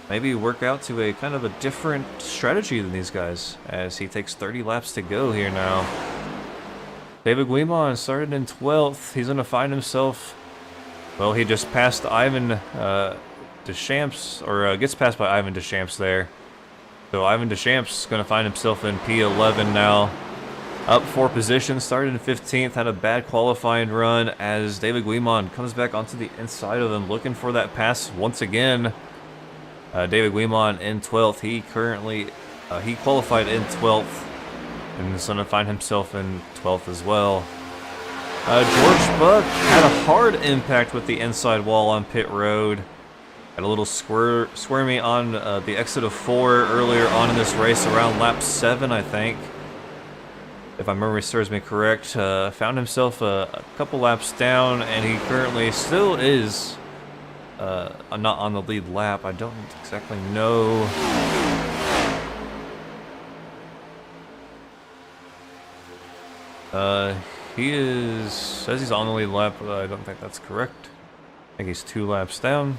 maybe work out to a kind of a different strategy than these guys, as he takes 30 laps to go here now. David Guimond started in 12th. He's going to find himself, well, he just passed Ivan Deschamps, or gets passed by Ivan Deschamps there. So Ivan Deschamps is going to find himself in P11 now. Up 4 positions, started in 15th, had a bad qualifying run as David Guimond comes back onto the inside of him, looking for that pass once again. David Guimond in 12th. He currently, he qualified in 12th and is going to find himself in 12th as well. George Buck had a hard impact with the inside wall on pit road. Had a little squirmy on the exit of 4 earlier on in this race, around lap 7, I think. If my memory serves me correct. Found himself a couple laps down, and he currently still is not on the lead lap. I don't exactly know. He says he's on the lead lap, but I don't think that's correct. I think he's 2 laps down.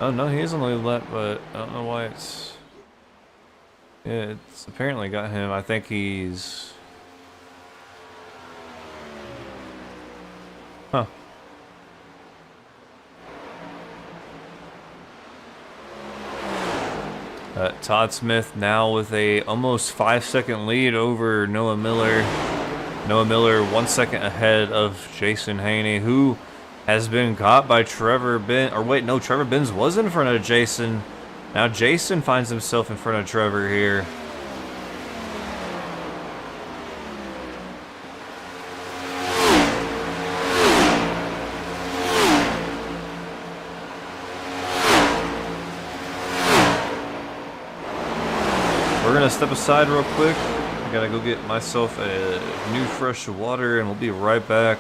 Oh no, he is on the lead lap, but I don't know why it's... Yeah, it's apparently got him. I think he's... Huh. Todd Smith now with a almost 5-second lead over Noah Miller. Noah Miller 1 second ahead of Jason Haney, who has been caught by Trevor Ben. Or wait, no, Trevor Benz was in front of Jason. Now Jason finds himself in front of Trevor here. We're gonna step aside real quick. I gotta go get myself a new fresh water and we'll be right back.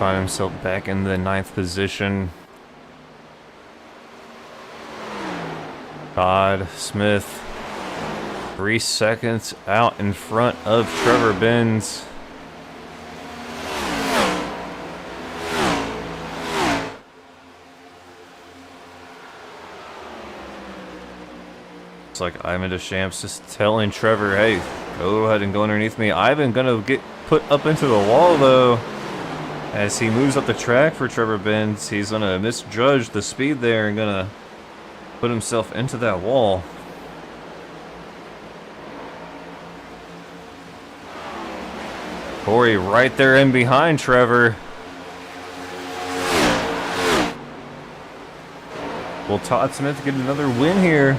find himself back in the 9th position. Todd Smith, 3 seconds out in front of Trevor Benz. It's like Ivan Deschamps just telling Trevor, hey, go ahead and go underneath me. Ivan gonna get put up into the wall though. As he moves up the track for Trevor Benz, he's gonna misjudge the speed there and gonna put himself into that wall. Corey right there in behind Trevor. Will Todd Smith get another win here?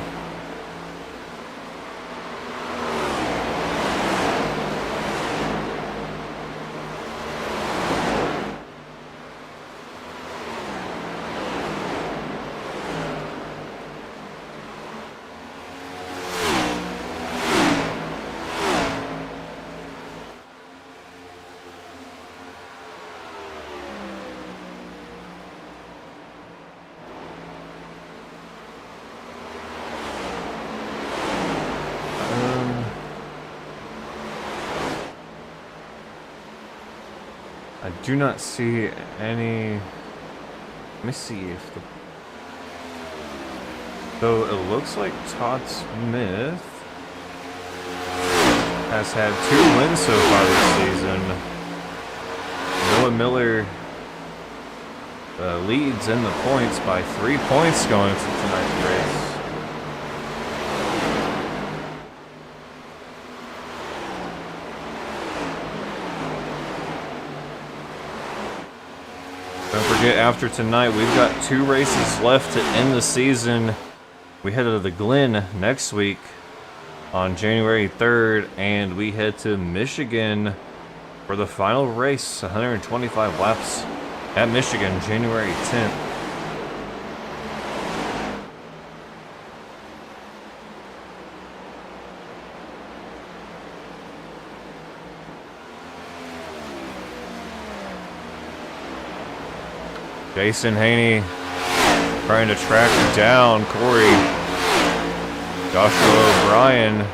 I do not see any. Let me see if the. So it looks like Todd Smith has had 2 wins so far this season. Noah Miller leads in the points by 3 points going into tonight's race. Don't forget, after tonight, we've got 2 races left to end the season. We head to the Glen next week on January 3rd, and we head to Michigan for the final race, 125 laps at Michigan, January 10th. Jason Haney trying to track down Corey. Joshua O'Brien.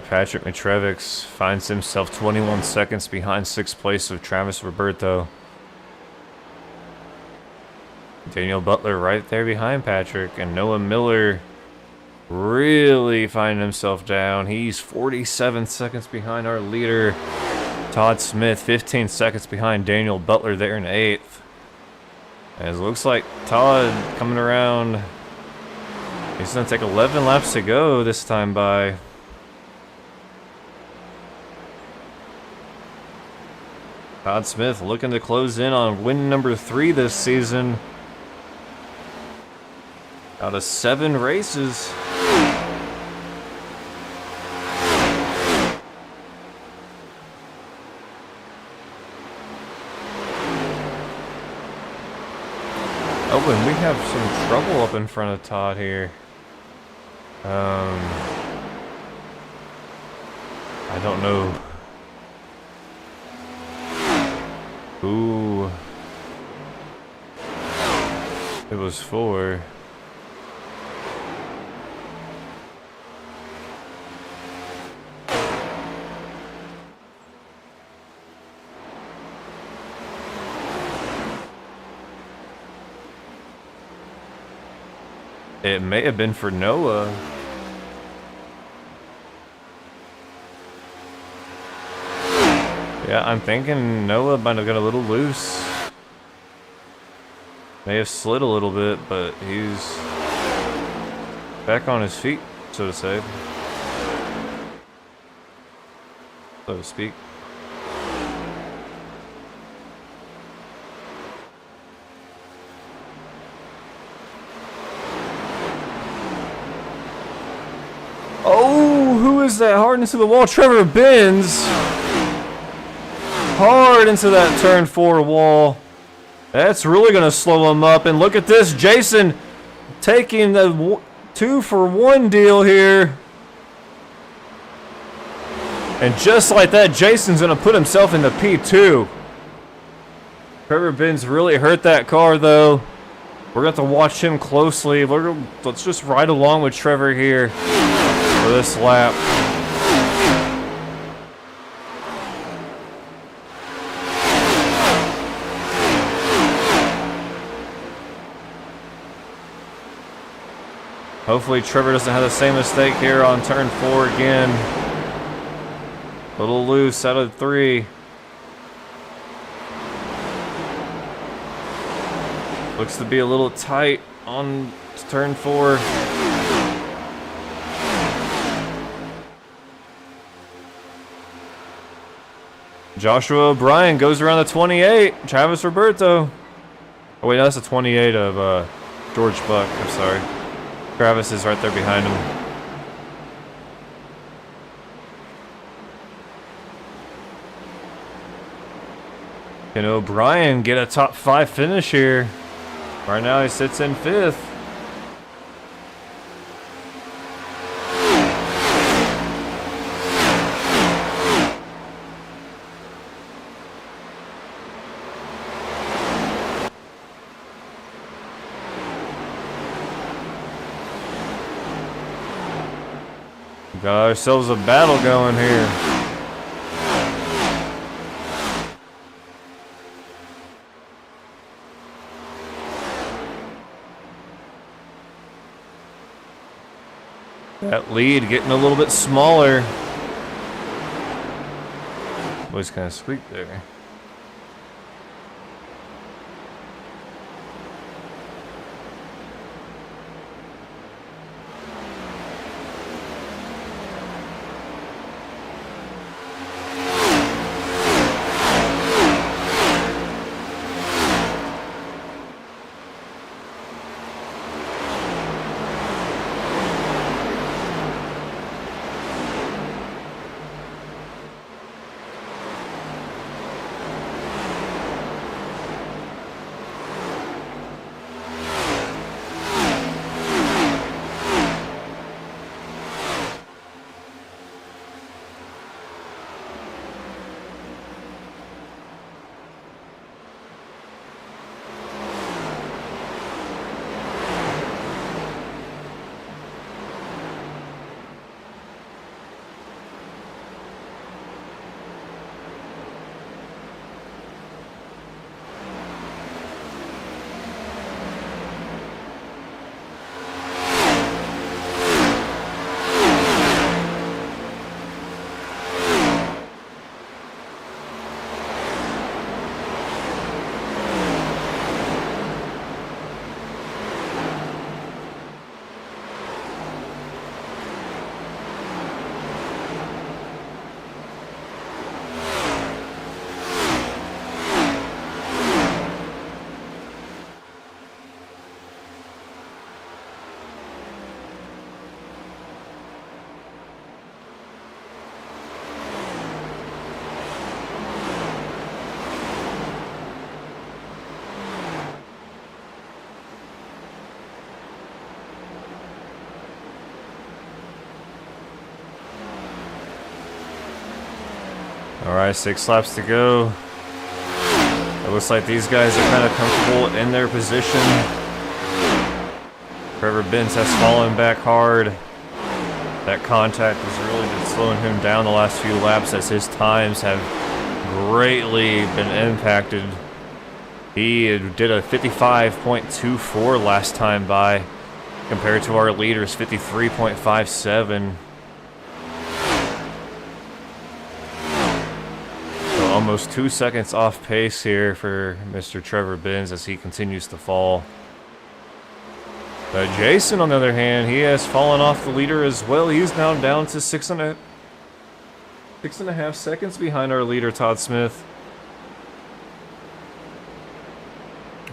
Patrick Matrevix finds himself 21 seconds behind 6th place of Travis Roberto. Daniel Butler right there behind Patrick, and Noah Miller really finding himself down. He's 47 seconds behind our leader, Todd Smith, 15 seconds behind Daniel Butler there in 8th. As it looks like Todd coming around, he's going to take 11 laps to go this time by. Todd Smith looking to close in on win number 3 this season. Out of 7 races. Oh, and we have some trouble up in front of Todd here. I don't know. Ooh. It was 4. It may have been for Noah. Yeah, I'm thinking Noah might have got a little loose. May have slid a little bit, but he's back on his feet, so to say. So to speak. Oh, who is that? Hard into the wall. Trevor Benz. Hard into that turn 4 wall. That's really going to slow him up. And look at this. Jason taking the 2-for-1 deal here. And just like that, Jason's going to put himself into P2. Trevor Benz really hurt that car, though. We're going to have to watch him closely. Let's just ride along with Trevor here for this lap. Hopefully Trevor doesn't have the same mistake here on turn 4 again. A little loose out of 3. Looks to be a little tight on turn 4. Joshua O'Brien goes around the 28. Travis Roberto. Oh wait, no, that's the 28 of George Buck. I'm sorry. Travis is right there behind him. Can O'Brien get a top 5 finish here? Right now he sits in 5th. Got ourselves a battle going here. That lead getting a little bit smaller. Voice kind of squeaked there. Alright, 6 laps to go. It looks like these guys are kind of comfortable in their position. Trevor Benz has fallen back hard. That contact has really been slowing him down the last few laps as his times have greatly been impacted. He did a 55.24 last time by, compared to our leader's 53.57. So almost 2 seconds off pace here for Mr. Trevor Benz as he continues to fall. Jason, on the other hand, he has fallen off the leader as well. He's now down to 6.5 seconds behind our leader, Todd Smith.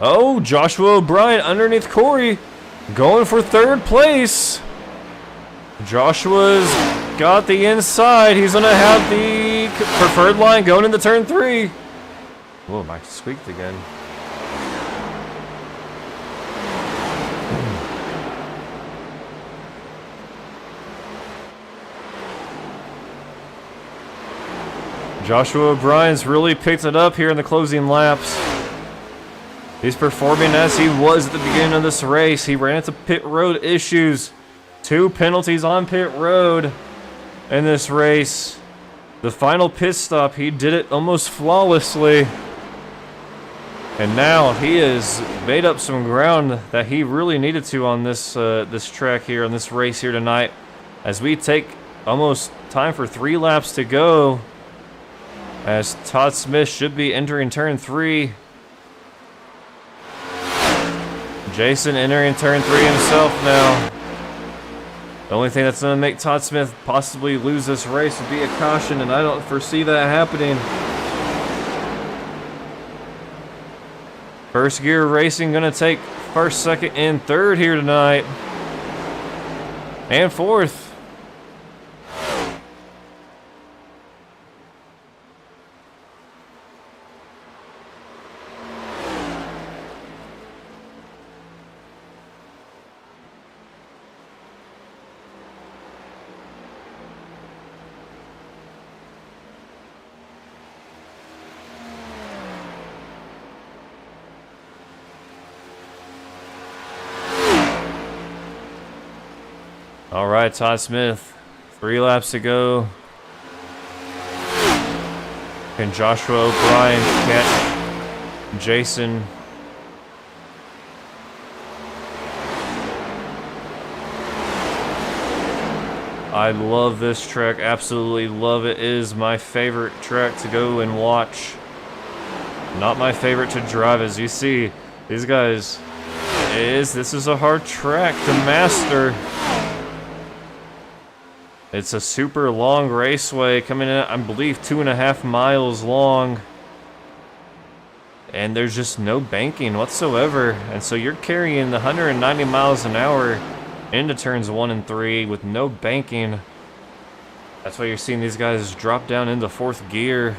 Oh, Joshua O'Brien underneath Corey, going for 3rd place. Joshua's got the inside. He's going to have the preferred line going into turn 3. Whoa, Mike squeaked again. Joshua O'Brien's really picked it up here in the closing laps. He's performing as he was at the beginning of this race. He ran into pit road issues. 2 penalties on pit road in this race. The final pit stop, he did it almost flawlessly. And now he has made up some ground that he really needed to on this this track here, on this race here tonight. As we take almost time for 3 laps to go. As Todd Smith should be entering turn 3. Jason entering turn 3 himself now. The only thing that's going to make Todd Smith possibly lose this race would be a caution, and I don't foresee that happening. First gear racing going to take 1st, 2nd, and 3rd here tonight. And 4th. All right, Todd Smith, 3 laps to go. Can Joshua O'Brien catch Jason? I love this track, absolutely love it. It is my favorite track to go and watch. Not my favorite to drive, as you see. These guys, this is a hard track to master. It's a super long raceway coming in, I believe, 2.5 miles long. And there's just no banking whatsoever. And so you're carrying the 190 miles an hour into turns 1 and 3 with no banking. That's why you're seeing these guys drop down into 4th gear.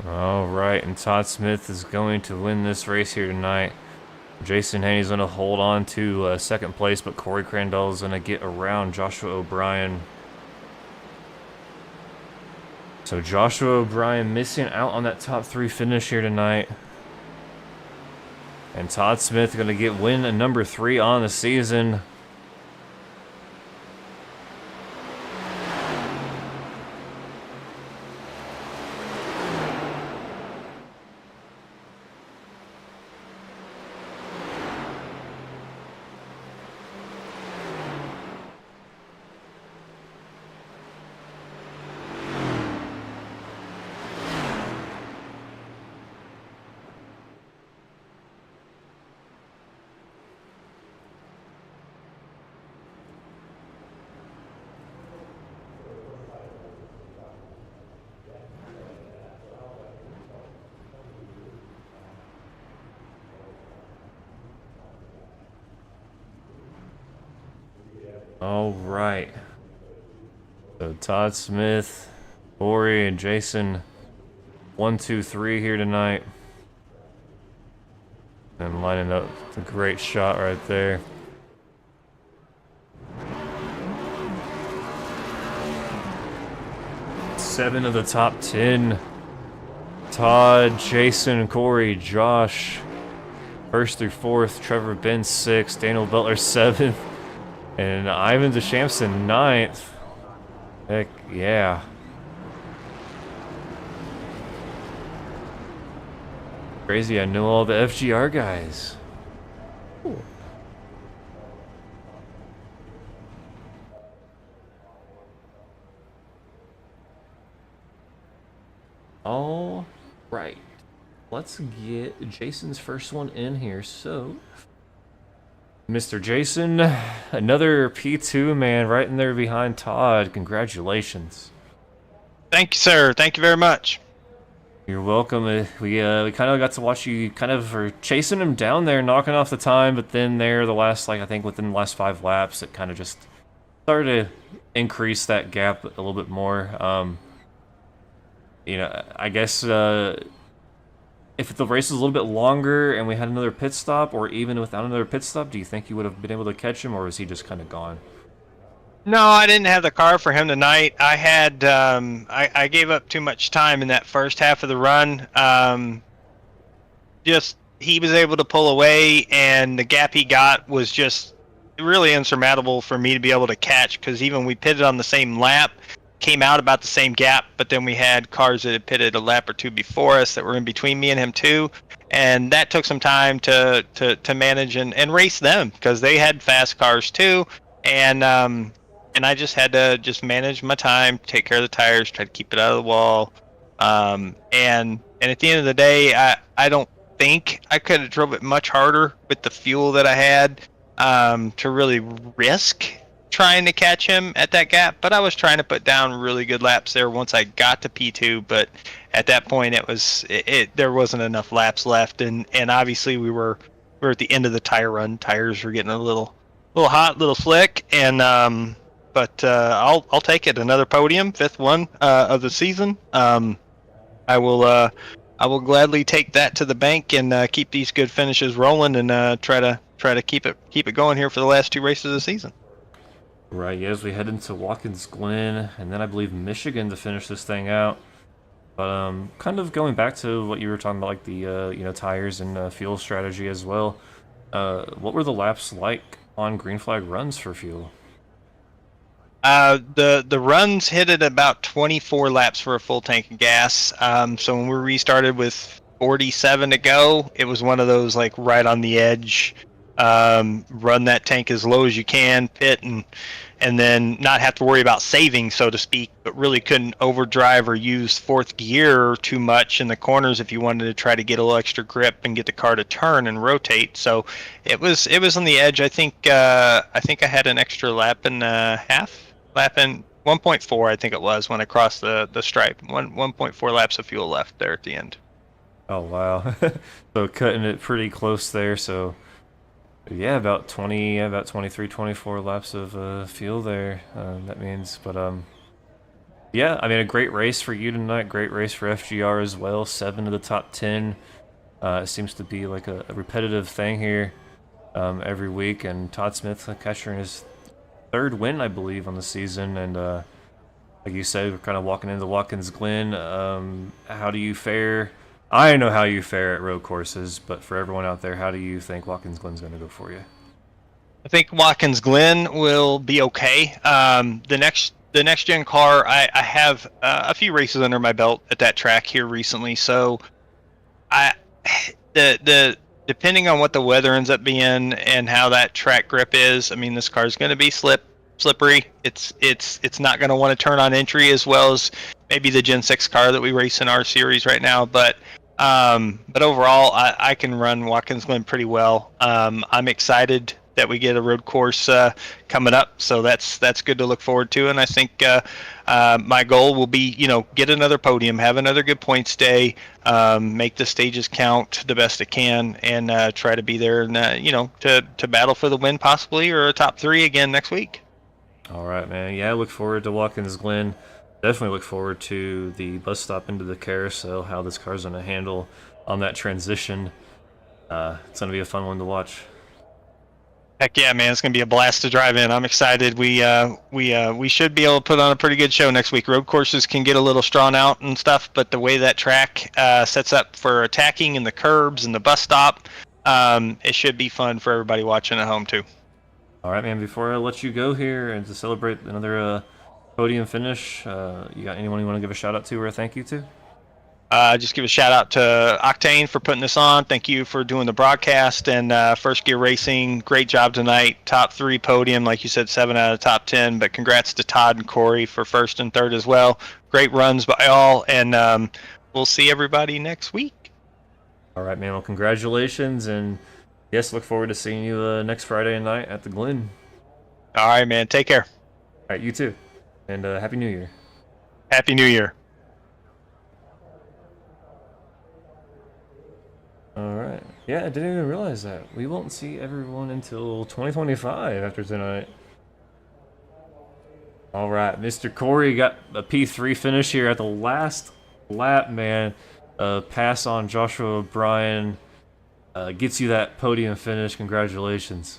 Alright, and Todd Smith is going to win this race here tonight. Jason Haney's going to hold on to second place, but Corey Crandall is going to get around Joshua O'Brien. So Joshua O'Brien missing out on that top 3 finish here tonight. And Todd Smith going to get win number 3 on the season. All right. So Todd Smith, Corey, and Jason, 1, 2, 3 here tonight. And lining up a great shot right there. Seven of the top 10. Todd, Jason, Corey, Josh, 1st through 4th. Trevor Benz 6th. Daniel Butler 7th. And Ivan DeShampson 9th. Heck yeah. Crazy, I know all the FGR guys. Cool. All right. Let's get Jason's first one in here. So, Mr. Jason, another P2 man right in there behind Todd. Congratulations. Thank you, sir. Thank you very much. You're welcome. We kind of got to watch you kind of were chasing him down there, knocking off the time, but then there the last, like, I think within the last 5 laps, it kind of just started to increase that gap a little bit more. You know, I guess if the race was a little bit longer and we had another pit stop, or even without another pit stop, do you think you would have been able to catch him, or was he just kind of gone? No, I didn't have the car for him tonight. I had I gave up too much time in that first half of the run. Just he was able to pull away, and the gap he got was just really insurmountable for me to be able to catch, because even we pitted on the same lap, came out about the same gap, but then we had cars that had pitted a lap or 2 before us that were in between me and him too, and that took some time to manage and race them, because they had fast cars too, and I just had to just manage my time, take care of the tires, try to keep it out of the wall, and at the end of the day, I don't think I could have drove it much harder with the fuel that I had to really risk trying to catch him at that gap, but I was trying to put down really good laps there once I got to P2, but at that point there wasn't enough laps left, and obviously we were at the end of the tire run. Tires were getting a little hot, little slick, and but I'll take it. Another podium, 5th one of the season. I will gladly take that to the bank and keep these good finishes rolling, and try to keep it going here for the last 2 races of the season. Right, yeah, as we head into Watkins Glen, and then I believe Michigan to finish this thing out. But kind of going back to what you were talking about, like the you know, tires and fuel strategy as well. What were the laps like on green flag runs for fuel? The runs hit at about 24 laps for a full tank of gas. So when we restarted with 47 to go, it was one of those like right on the edge. Run that tank as low as you can, pit, and then not have to worry about saving, so to speak, but really couldn't overdrive or use 4th gear too much in the corners if you wanted to try to get a little extra grip and get the car to turn and rotate. So it was on the edge. I think I had an extra lap and a half, lap and 1.4, I think it was, when I crossed the stripe. 1.4 laps of fuel left there at the end. Oh wow. So cutting it pretty close there. So yeah, about 23, 24 laps of fuel there. That means, but Yeah, I mean, a great race for you tonight. Great race for FGR as well. 7 of the top 10. It seems to be like a repetitive thing here every week. And Todd Smith capturing his 3rd win, I believe, on the season. And like you said, we're kind of walking into Watkins Glen. How do you fare? I know how you fare at road courses, but for everyone out there, how do you think Watkins Glen's going to go for you? I think Watkins Glen will be okay. The next gen car, I have a few races under my belt at that track here recently, so I the depending on what the weather ends up being and how that track grip is, I mean this car's going to be slippery. It's not going to want to turn on entry as well as maybe the Gen 6 car that we race in our series right now, but overall I can run Watkins Glen pretty well. I'm excited that we get a road course coming up, so that's good to look forward to. And I think my goal will be, get another podium, have another good points day, make the stages count the best it can, and try to be there and to battle for the win possibly, or a top 3 again next week. All right, man. Yeah, I look forward to Watkins Glen. Definitely look forward to the bus stop into the carousel, how this car's going to handle on that transition. It's going to be a fun one to watch. Heck yeah, man! It's gonna be a blast to drive in. I'm excited. We should be able to put on a pretty good show next week. Road courses can get a little strung out and stuff, but the way that track sets up for attacking and the curbs and the bus stop, it should be fun for everybody watching at home too. All right, man. Before I let you go here and to celebrate another podium finish, you got anyone you want to give a shout out to or a thank you to? Just give a shout out to Octane for putting this on. Thank you for doing the broadcast, and First Gear Racing. Great job tonight. Top 3 podium, like you said, 7 out of top 10. But congrats to Todd and Corey for 1st and 3rd as well. Great runs by all, and we'll see everybody next week. All right, man. Well, congratulations, and yes, look forward to seeing you next Friday night at the Glen. All right, man. Take care. All right, you too, and Happy New Year. Happy New Year. Alright. Yeah, I didn't even realize that. We won't see everyone until 2025 after tonight. Alright, Mr. Corey got a P3 finish here at the last lap, man. Pass on Joshua O'Brien. Gets you that podium finish. Congratulations.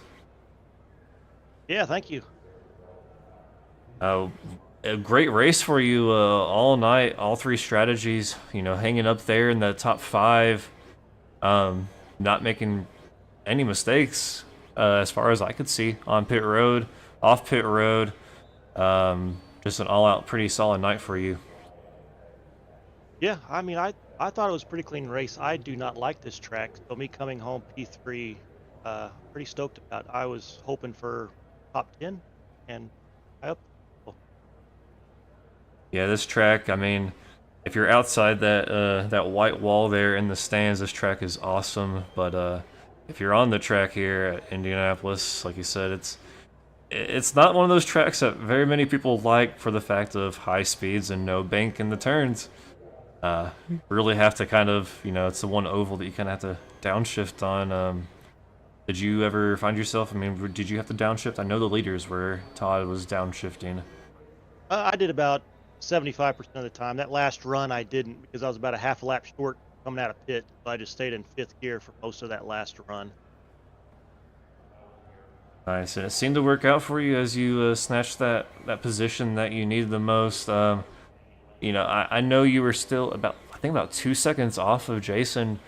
Yeah, thank you. A great race for you all night. All 3 strategies, hanging up there in the top 5. Not making any mistakes as far as I could see on pit road, off pit road. Just an all-out pretty solid night for you. Yeah, I mean, I thought it was a pretty clean race. I do not like this track, so me coming home P3, pretty stoked about it. I was hoping for top 10, and I up. Yeah, this track, I mean, if you're outside that white wall there in the stands, this track is awesome. But if you're on the track here at Indianapolis, like you said, it's not one of those tracks that very many people like for the fact of high speeds and no bank in the turns. Really have to kind of, it's the one oval that you kind of have to downshift on. Did you ever find yourself, did you have to downshift? I know the leaders were, Todd was downshifting. I did about 75% of the time. That last run I didn't, because I was about a half a lap short coming out of pit. So I just stayed in 5th gear for most of that last run. Nice, and it seemed to work out for you as you snatched that position that you needed the most. I know you were still about 2 seconds off of Jason.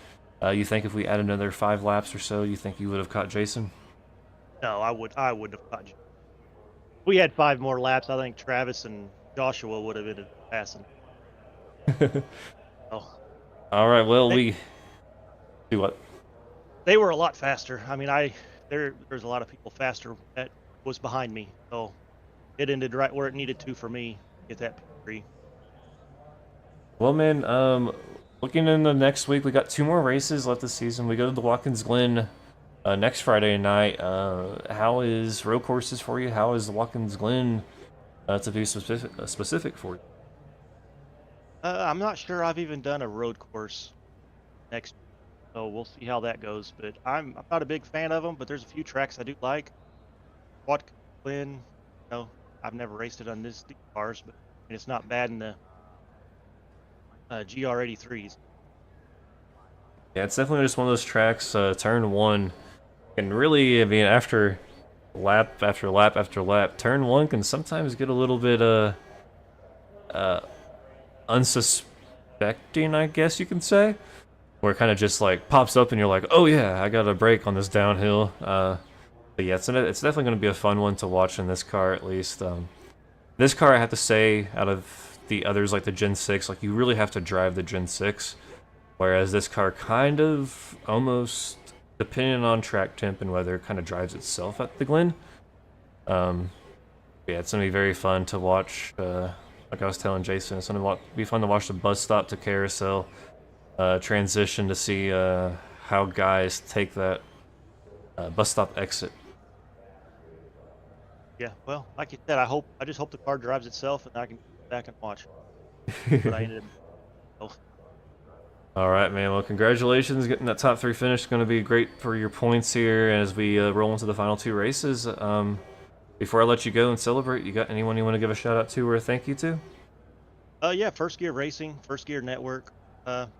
You think if we add another 5 laps or so, you think you would have caught Jason? No, I wouldn't have caught you. If we had 5 more laps, I think Travis and Joshua would have ended up passing. Oh. All right. Well, we do what? They were a lot faster. I mean, there's a lot of people faster that was behind me, so it ended right where it needed to for me to get that P3. Well, man, looking in the next week, we got 2 more races left this season. We go to the Watkins Glen next Friday night. How is road courses for you? How is the Watkins Glen to be specific for you? I'm not sure I've even done a road course next, so we'll see how that goes. But I'm not a big fan of them, but there's a few tracks I do like. Watkins Glen, I've never raced it on these cars, but and it's not bad in the GR83s. Yeah, it's definitely just one of those tracks, turn one, can really, I mean, after lap after lap after lap, turn one can sometimes get a little bit, unsuspecting, I guess you can say. Where it kind of just, like, pops up and you're like, oh yeah, I got a break on this downhill. But yeah, it's definitely going to be a fun one to watch in this car, at least. This car, I have to say, out of the others, like the Gen 6, like, you really have to drive the Gen 6. Whereas this car kind of, almost, depending on track temp and weather, kind of drives itself at the Glen. Yeah, it's going to be very fun to watch. Like I was telling Jason, it's going to be fun to watch the bus stop to carousel transition to see how guys take that bus stop exit. Yeah, well, like you said, I just hope the car drives itself and I can sit back and watch. But I ended up. Oh. All right, man. Well, congratulations getting that top 3 finish. It's going to be great for your points here as we roll into the final 2 races. Before I let you go and celebrate, you got anyone you want to give a shout out to or a thank you to? Yeah, First Gear Racing, First Gear Network.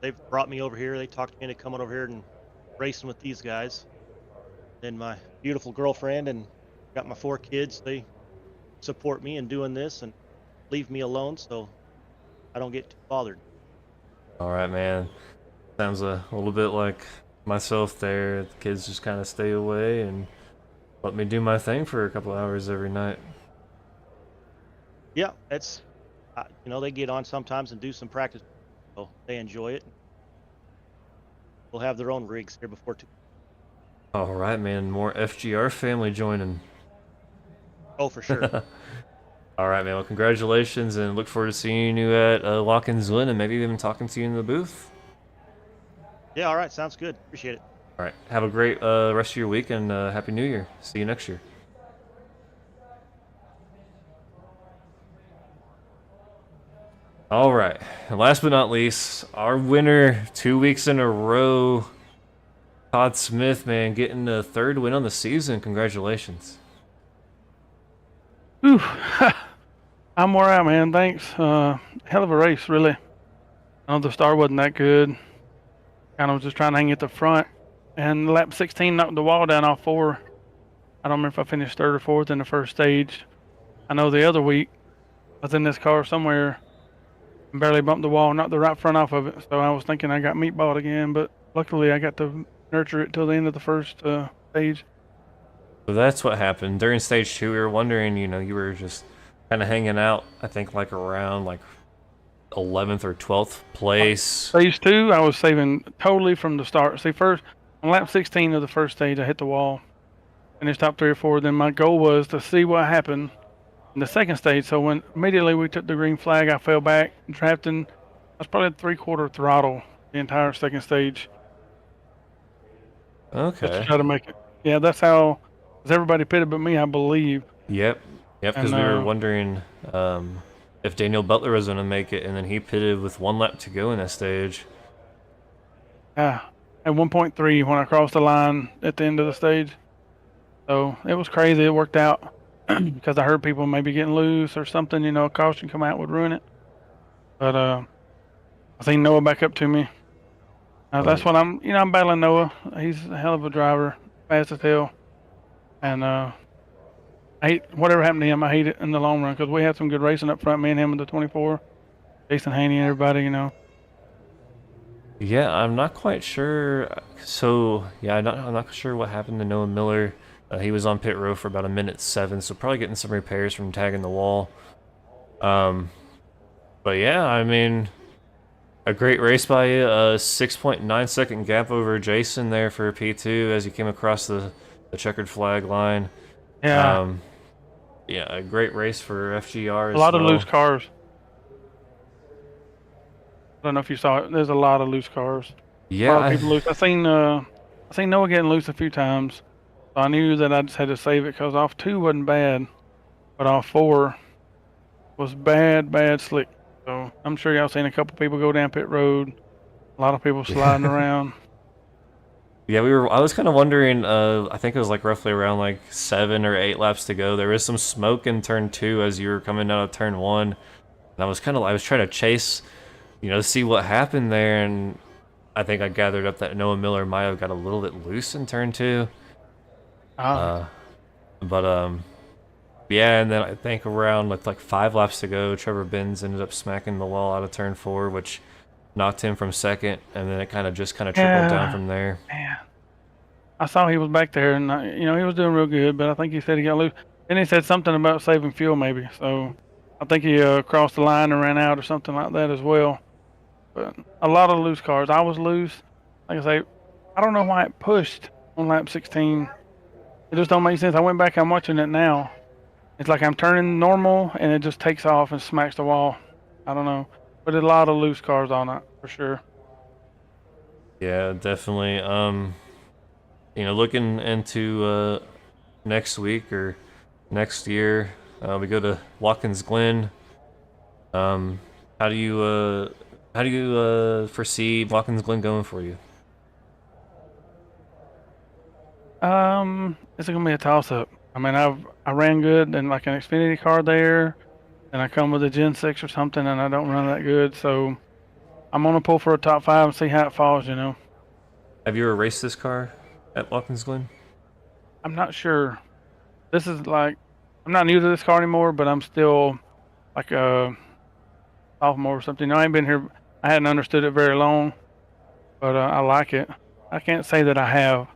They've brought me over here. They talked me into coming over here and racing with these guys. Then my beautiful girlfriend and got my 4 kids. They support me in doing this and leave me alone so I don't get too bothered. All right, man. Sounds a little bit like myself there. The kids just kind of stay away and let me do my thing for a couple hours every night. Yeah, that's, they get on sometimes and do some practice. So they enjoy it. We'll have their own rigs here before too. All right, man. More FGR family joining. Oh, for sure. All right, man. Well, congratulations, and look forward to seeing you at Watkins Glen and maybe even talking to you in the booth. Yeah, all right. Sounds good. Appreciate it. All right. Have a great rest of your week, and Happy New Year. See you next year. All right. And last but not least, our winner 2 weeks in a row, Todd Smith, man, getting the 3rd win on the season. Congratulations. Ooh, I'm all right, man. Thanks. Hell of a race, really. I know the start wasn't that good. Kind of was just trying to hang at the front. And lap 16 knocked the wall down off 4. I don't remember if I finished 3rd or 4th in the first stage. I know the other week I was in this car somewhere and barely bumped the wall, knocked the right front off of it. So I was thinking I got meatballed again, but luckily I got to nurture it till the end of the first stage. So that's what happened. During stage 2, we were wondering, you were just kind of hanging out, I think, like around, 11th or 12th place. Stage 2, I was saving totally from the start. See, first, on lap 16 of the first stage, I hit the wall. Finished top 3 or 4. Then my goal was to see what happened in the second stage. So when immediately we took the green flag, I fell back, drafting. I was probably at 3/4 throttle the entire second stage. Okay. Just to try to make it. Yeah, that's how. Because everybody pitted but me, I believe. Yep, because we were wondering if Daniel Butler was going to make it, and then he pitted with 1 lap to go in that stage. At 1.3 when I crossed the line at the end of the stage. So it was crazy. It worked out because I heard people maybe getting loose or something, a caution come out would ruin it. But I seen Noah back up to me. That's what I'm battling Noah. He's a hell of a driver, fast as hell. And I hate whatever happened to him. I hate it in the long run because we had some good racing up front, me and him in the 24. Jason Haney and everybody, Yeah, I'm not quite sure. So, yeah, I'm not sure what happened to Noah Miller. He was on pit row for about 1:07, so probably getting some repairs from tagging the wall. But yeah, I mean, a great race by you. A 6.9 second gap over Jason there for P2 as he came across the checkered flag line. Yeah. Yeah, a great race for FGR as a lot well. of loose cars. I don't know if you saw it. There's a lot of loose cars. Yeah, a lot of people loose. I seen Noah getting loose a few times. So I knew that I just had to save it because off 2 wasn't bad, but off 4 was bad slick. So I'm sure y'all seen a couple people go down pit road. A lot of people sliding around. Yeah, I was kind of wondering, I think it was roughly around 7 or 8 laps to go. There was some smoke in turn 2 as you were coming out of turn 1. And And I was trying to chase, see what happened there, and I think I gathered up that Noah Miller might have got a little bit loose in turn 2. Oh, But yeah, and then I think around with like 5 laps to go, Trevor Benz ended up smacking the wall out of turn 4, which knocked him from second, and then it kind of trickled down from there. man. I saw he was back there, and he was doing real good, but I think he said he got loose. Then he said something about saving fuel, maybe. So I think he crossed the line and ran out or something like that as well. But a lot of loose cars. I was loose. Like I say, I don't know why it pushed on lap 16. It just don't make sense. I went back. I'm watching it now. It's like I'm turning normal, and it just takes off and smacks the wall. I don't know. But a lot of loose cars on it, for sure. Yeah, definitely. Looking into next week or next year, we go to Watkins Glen. How do you foresee Watkins Glen going for you? It's gonna be a toss-up. I mean, I ran good in like an Xfinity car there, and I come with a Gen 6 or something, and I don't run that good. So I'm gonna pull for a top 5 and see how it falls. Have you ever raced this car at Watkins Glen? I'm not sure. This is like, I'm not new to this car anymore, but I'm still like a sophomore or something. I ain't been here. I hadn't understood it very long, but I like it. I can't say that I have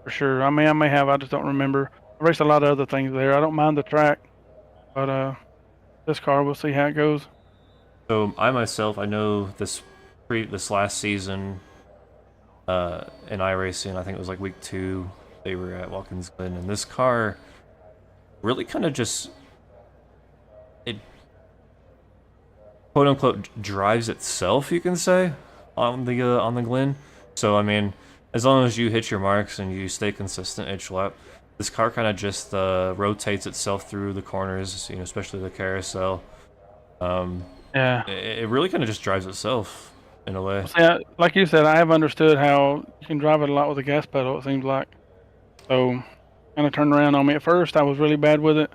for sure. I mean, I may have. I just don't remember. I raced a lot of other things there. I don't mind the track, but this car, we'll see how it goes. So I myself, I know this last season in iRacing, I think it was like week 2, they were at Watkins Glen, and this car really kind of just, it quote unquote drives itself, you can say, on the Glen. So I mean, as long as you hit your marks and you stay consistent each lap, this car kind of just rotates itself through the corners, especially the carousel. Yeah. It really kind of just drives itself in a way. Yeah, like you said, I have understood how you can drive it a lot with a gas pedal, it seems like. So, kind of turned around on me. At first, I was really bad with it,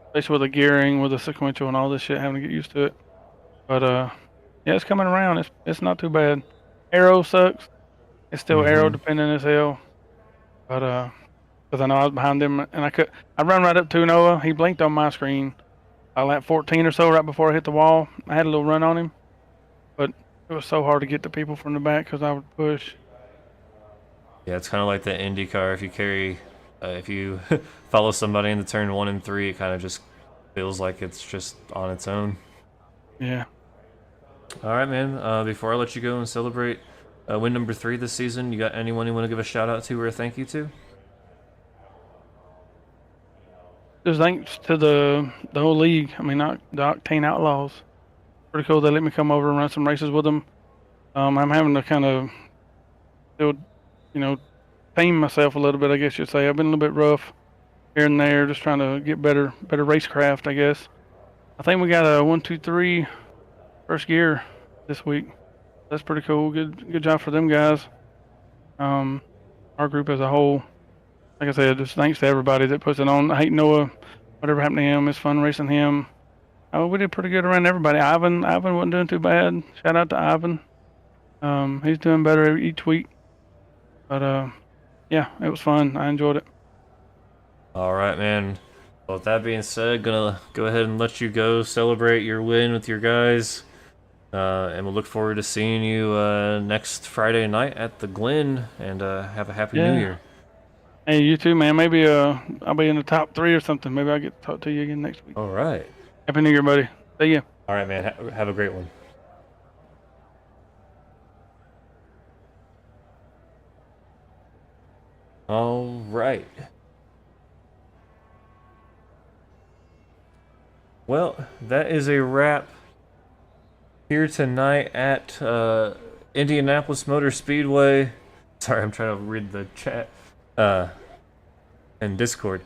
especially with the gearing, with the sequential and all this shit, having to get used to it. But, yeah, it's coming around. It's not too bad. Aero sucks. It's still aero dependent as hell. But, because I know I was behind him, and I run right up to Noah. He blinked on my screen. I lap 14 or so right before I hit the wall. I had a little run on him, but it was so hard to get the people from the back because I would push. Yeah, it's kind of like the IndyCar. If you follow somebody in the turn 1 and 3, it kind of just feels like it's just on its own. Yeah. All right, man. Before I let you go and celebrate win number 3 this season, you got anyone you want to give a shout out to or a thank you to? Just thanks to the whole league. I mean, not the Octane Outlaws. Pretty cool. They let me come over and run some races with them. I'm having to kind of still, tame myself a little bit, I guess you'd say. I've been a little bit rough here and there, just trying to get better racecraft, I guess. I think we got a 1, 2, 3 first gear this week. That's pretty cool. Good job for them guys. Our group as a whole. Like I said, just thanks to everybody that puts it on. I hate Noah. Whatever happened to him, it's fun racing him. We did pretty good around everybody. Ivan wasn't doing too bad. Shout out to Ivan. He's doing better each week. But yeah, it was fun. I enjoyed it. All right, man. Well, with that being said, gonna go ahead and let you go celebrate your win with your guys. And we'll look forward to seeing you next Friday night at the Glen, and have a happy New Year. Hey, you too, man. Maybe I'll be in the top 3 or something. Maybe I'll get to talk to you again next week. All right. Happy New Year, buddy. See ya. All right, man. Have a great one. All right. Well, that is a wrap here tonight at Indianapolis Motor Speedway. Sorry, I'm trying to read the chat and Discord.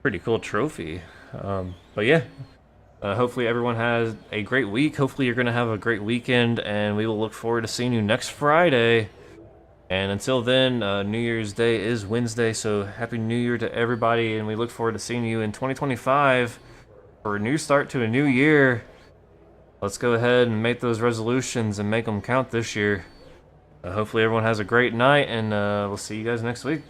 Pretty cool trophy. But yeah, hopefully everyone has a great week. Hopefully you're going to have a great weekend, and we will look forward to seeing you next Friday. And until then, New Year's Day is Wednesday, so Happy New Year to everybody, and we look forward to seeing you in 2025 for a new start to a new year. let's go ahead and make those resolutions and make them count this year. Hopefully everyone has a great night, and we'll see you guys next week.